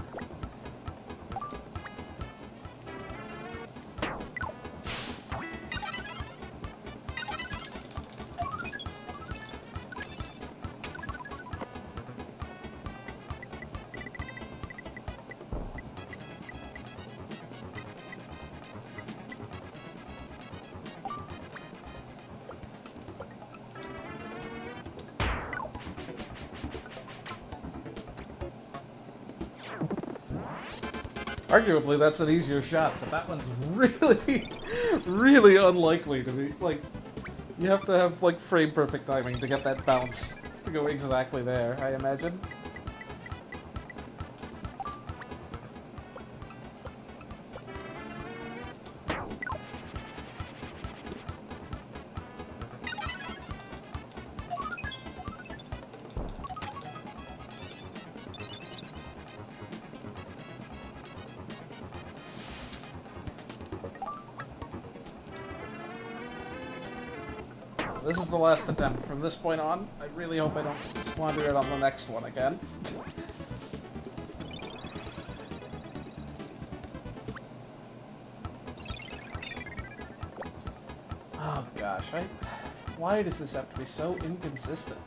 Speaker 1: Arguably, that's an easier shot, but that one's really, really unlikely to be, like, You have to have, like, frame-perfect timing to get that bounce to go exactly there, I imagine. This is the last attempt. From this point on, I really hope I don't squander it on the next one again. Oh gosh, why does this have to be so inconsistent?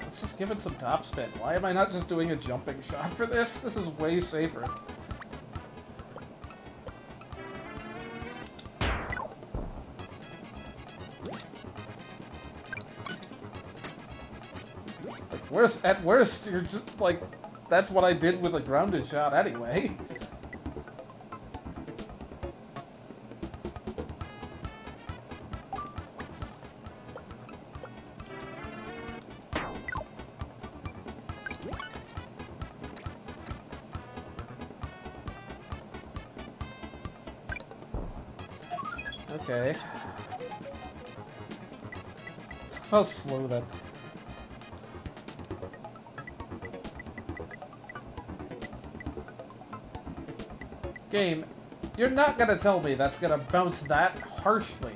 Speaker 1: Let's just give it some topspin. Why am I not just doing a jumping shot for this? This is way safer. At worst, you're just, like, that's what I did with a grounded shot anyway. Okay. How slow that... Game, you're not gonna tell me that's gonna bounce that harshly.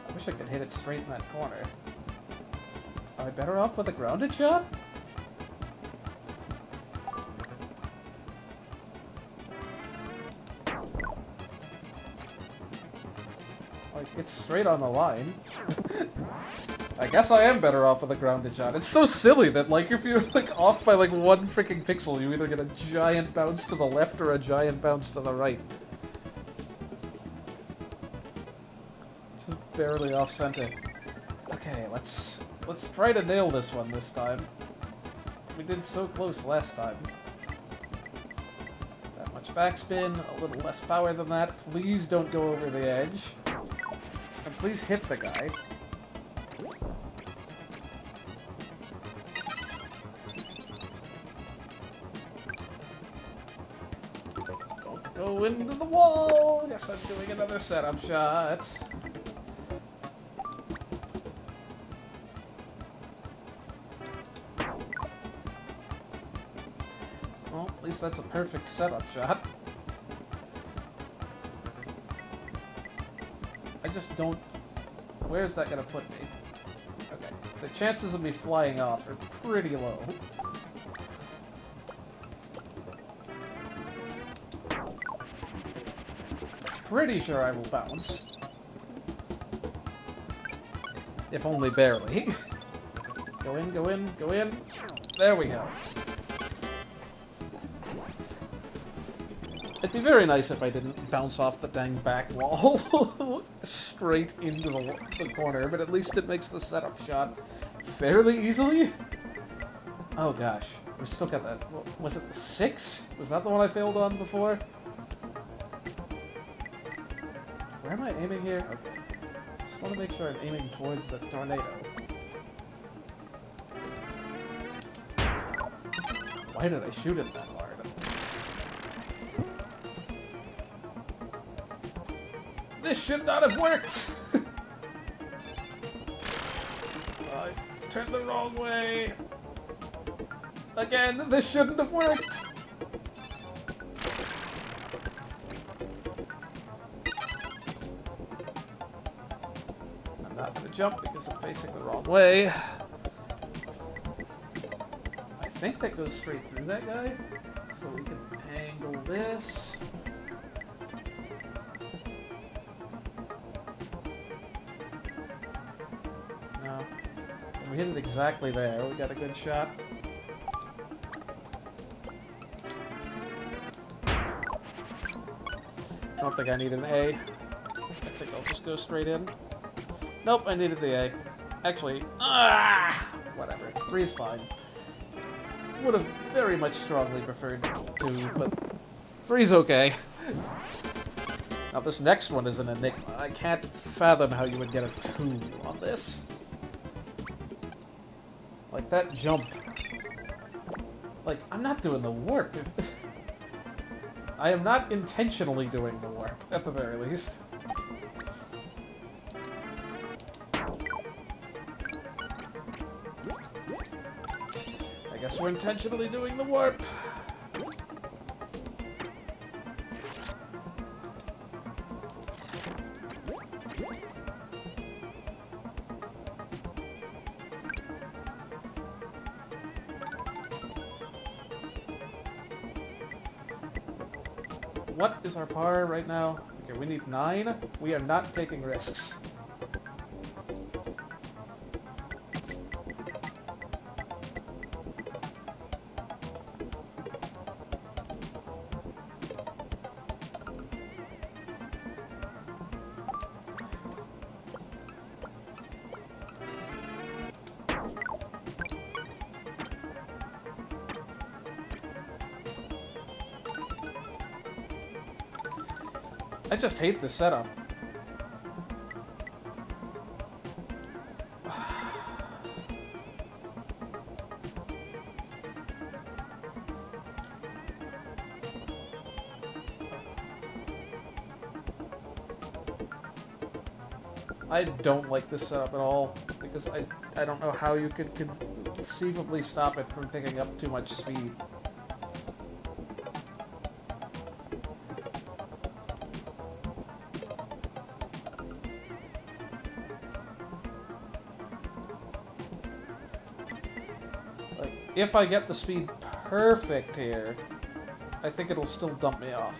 Speaker 1: I wish I could hit it straight in that corner. Am I better off with a grounded shot? Like, it's straight on the line. I guess I am better off with a grounded shot. It's so silly that, like, if you're, like, off by, like, one freaking pixel, you either get a giant bounce to the left or a giant bounce to the right. Just barely off-center. Okay, let's try to nail this one this time. We did so close last time. That much backspin, a little less power than that. Please don't go over the edge. And please hit the guy. Go into the wall! Yes, I'm doing another setup shot. Well, at least that's a perfect setup shot. I just don't... Where's that gonna put me? Okay. The chances of me flying off are pretty low. Pretty sure I will bounce. If only barely. Go in, go in, go in. There we go. It'd be very nice if I didn't bounce off the dang back wall straight into the corner, but at least it makes the setup shot fairly easily. Oh gosh, we still got that. Was it the 6? Was that the one I failed on before? Where am I aiming here? Okay. Just want to make sure I'm aiming towards the tornado. Why did I shoot it that hard? This should not have worked! I turned the wrong way. Again, this shouldn't have worked! Jump because I'm facing the wrong way. I think that goes straight through that guy. So we can angle this. No. We hit it exactly there. We got a good shot. I don't think I need an A. I think I'll just go straight in. Nope, I needed the A. Actually, whatever. 3's fine. Would have very much strongly preferred 2, but 3's okay. Now this next one is an enigma. I can't fathom how you would get a 2 on this. Like, that jump. Like, I'm not doing the warp. I am not intentionally doing the warp, at the very least. I guess we're intentionally doing the warp. What is our par right now? Okay, we need 9. We are not taking risks. I just hate this setup. I don't like this setup at all, because I don't know how you could conceivably stop it from picking up too much speed. If I get the speed perfect here, I think it'll still dump me off.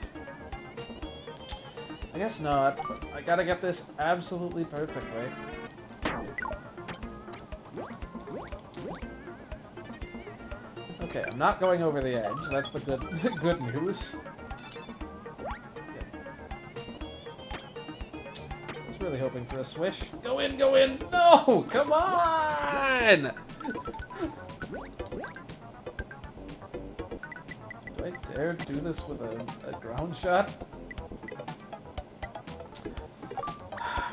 Speaker 1: I guess not, but I gotta get this absolutely perfectly. Okay, I'm not going over the edge. That's the good news. I was really hoping for a swish. Go in, go in! No! Come on! Do I dare do this with a ground shot?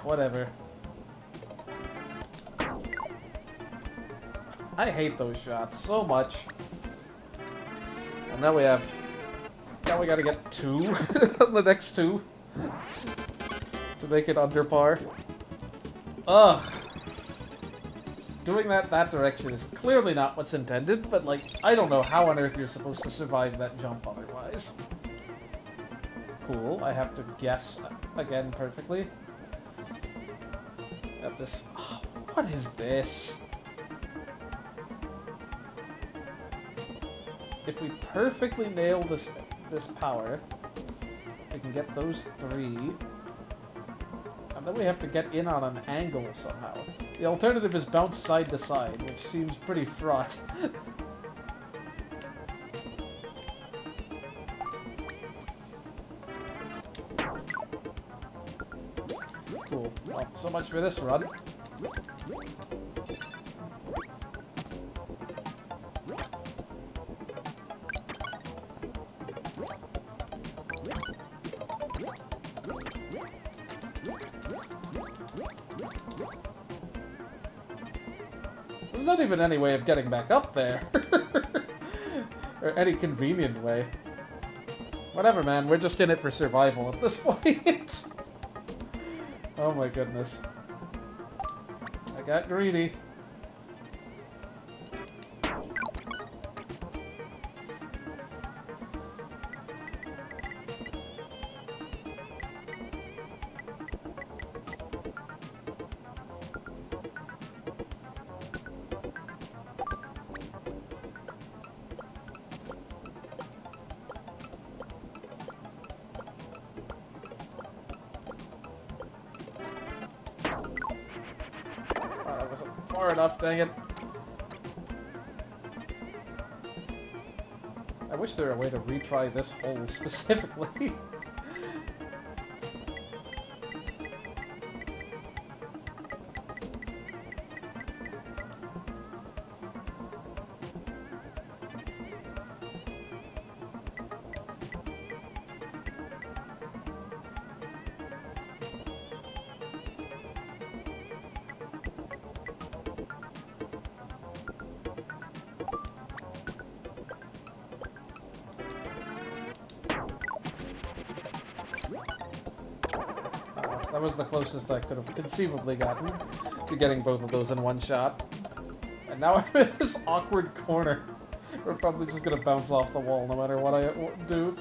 Speaker 1: Whatever. I hate those shots so much. Well, now we gotta get 2 on the next 2 to make it under par. Ugh. Doing that direction is clearly not what's intended, but like, I don't know how on earth you're supposed to survive that jump otherwise. Cool, I have to guess again perfectly. At this. Oh, what is this? If we perfectly nail this power, we can get those 3. And then we have to get in on an angle somehow. The alternative is bounce side to side, which seems pretty fraught. Cool. Well, so much for this run. There's not even any way of getting back up there. Or any convenient way. Whatever, man. We're just in it for survival at this point. Oh my goodness. I got greedy. Far enough, dang it. I wish there were a way to retry this hole specifically. That was the closest I could have conceivably gotten to getting both of those in one shot. And now I'm in this awkward corner. We're probably just gonna bounce off the wall no matter what I do.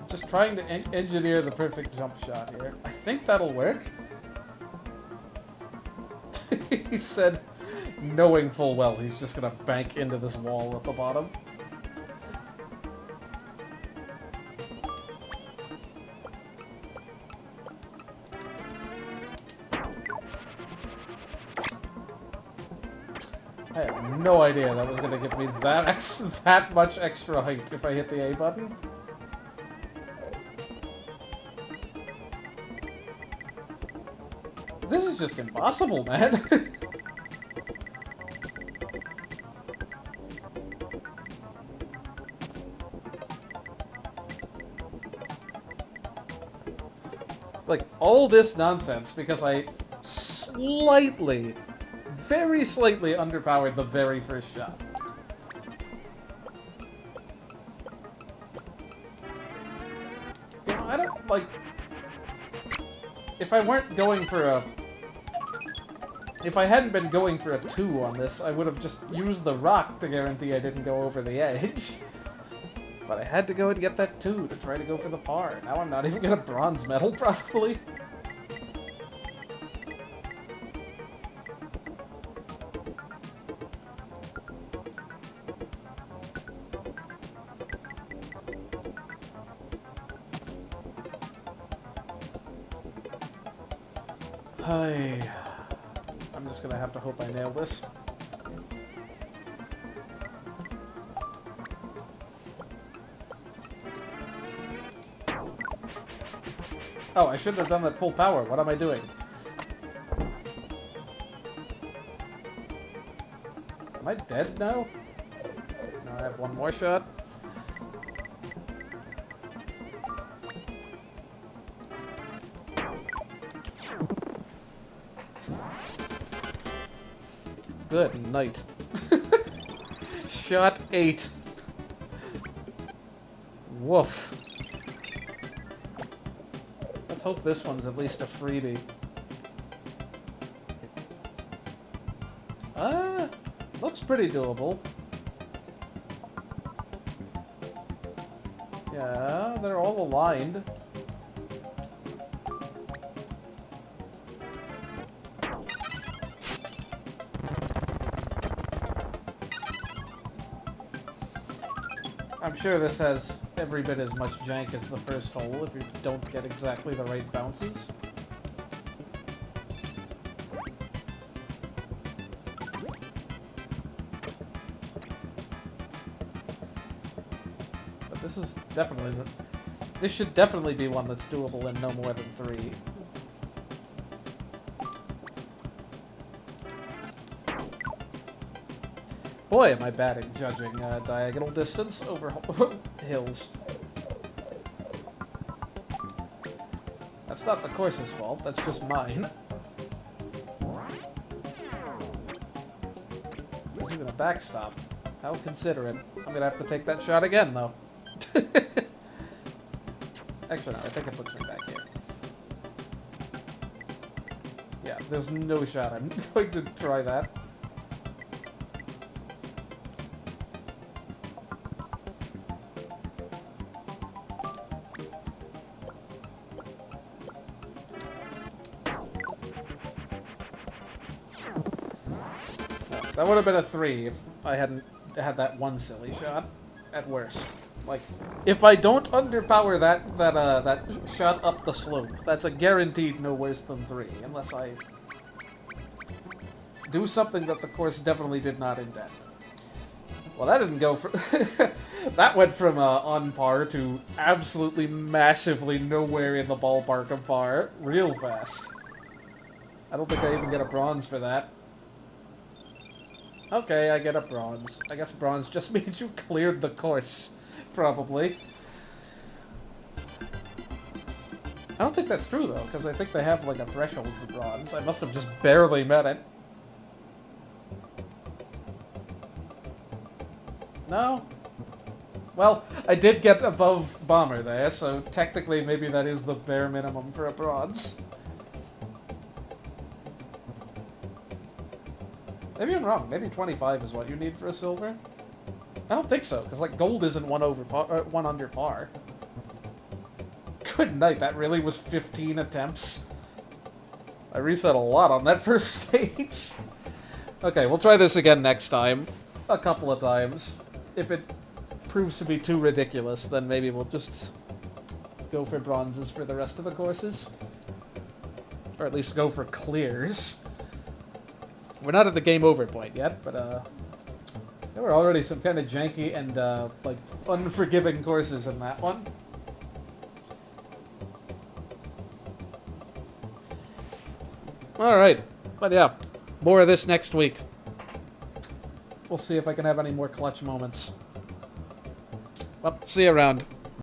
Speaker 1: Just trying to engineer the perfect jump shot here. I think that'll work. He said, knowing full well he's just gonna bank into this wall at the bottom. I had no idea that was gonna give me that much extra height if I hit the A button. This is just impossible, man. Like, all this nonsense because I very slightly underpowered the very first shot. You know, I don't, like... If I hadn't been going for a 2 on this, I would have just used the rock to guarantee I didn't go over the edge. But I had to go and get that 2 to try to go for the par. Now I'm not even gonna bronze medal, probably. I'm just gonna have to hope I nail this. Oh, I shouldn't have done that full power. What am I doing? Am I dead now? No, I have one more shot. Good night. Shot 8. Woof. Let's hope this one's at least a freebie. Looks pretty doable. Yeah, they're all aligned. I'm sure this has every bit as much jank as the first hole if you don't get exactly the right bounces. But this is definitely... This should definitely be one that's doable in no more than 3. Boy, am I bad at judging diagonal distance over hills. That's not the course's fault, that's just mine. There's even a backstop. How considerate. I'm gonna have to take that shot again, though. Actually, no, I think it puts me back here. Yeah, there's no shot I'm going to try that. That would have been a 3 if I hadn't had that one silly shot, at worst. Like, if I don't underpower that shot up the slope, that's a guaranteed no worse than 3, unless I do something that the course definitely did not intend. Well, that didn't go from... that went from on par to absolutely massively nowhere in the ballpark of par real fast. I don't think I even get a bronze for that. Okay, I get a bronze. I guess bronze just means you cleared the course, probably. I don't think that's true, though, because I think they have, like, a threshold for bronze. I must have just barely met it. No? Well, I did get above Bomber there, so technically maybe that is the bare minimum for a bronze. Maybe I'm wrong. Maybe 25 is what you need for a silver. I don't think so, because, like, gold isn't one under par. Good night, that really was 15 attempts. I reset a lot on that first stage. Okay, we'll try this again next time. A couple of times. If it proves to be too ridiculous, then maybe we'll just go for bronzes for the rest of the courses. Or at least go for clears. We're not at the game over point yet, but there were already some kind of janky and, like, unforgiving courses in that one. Alright, but yeah, more of this next week. We'll see if I can have any more clutch moments. Well, see you around.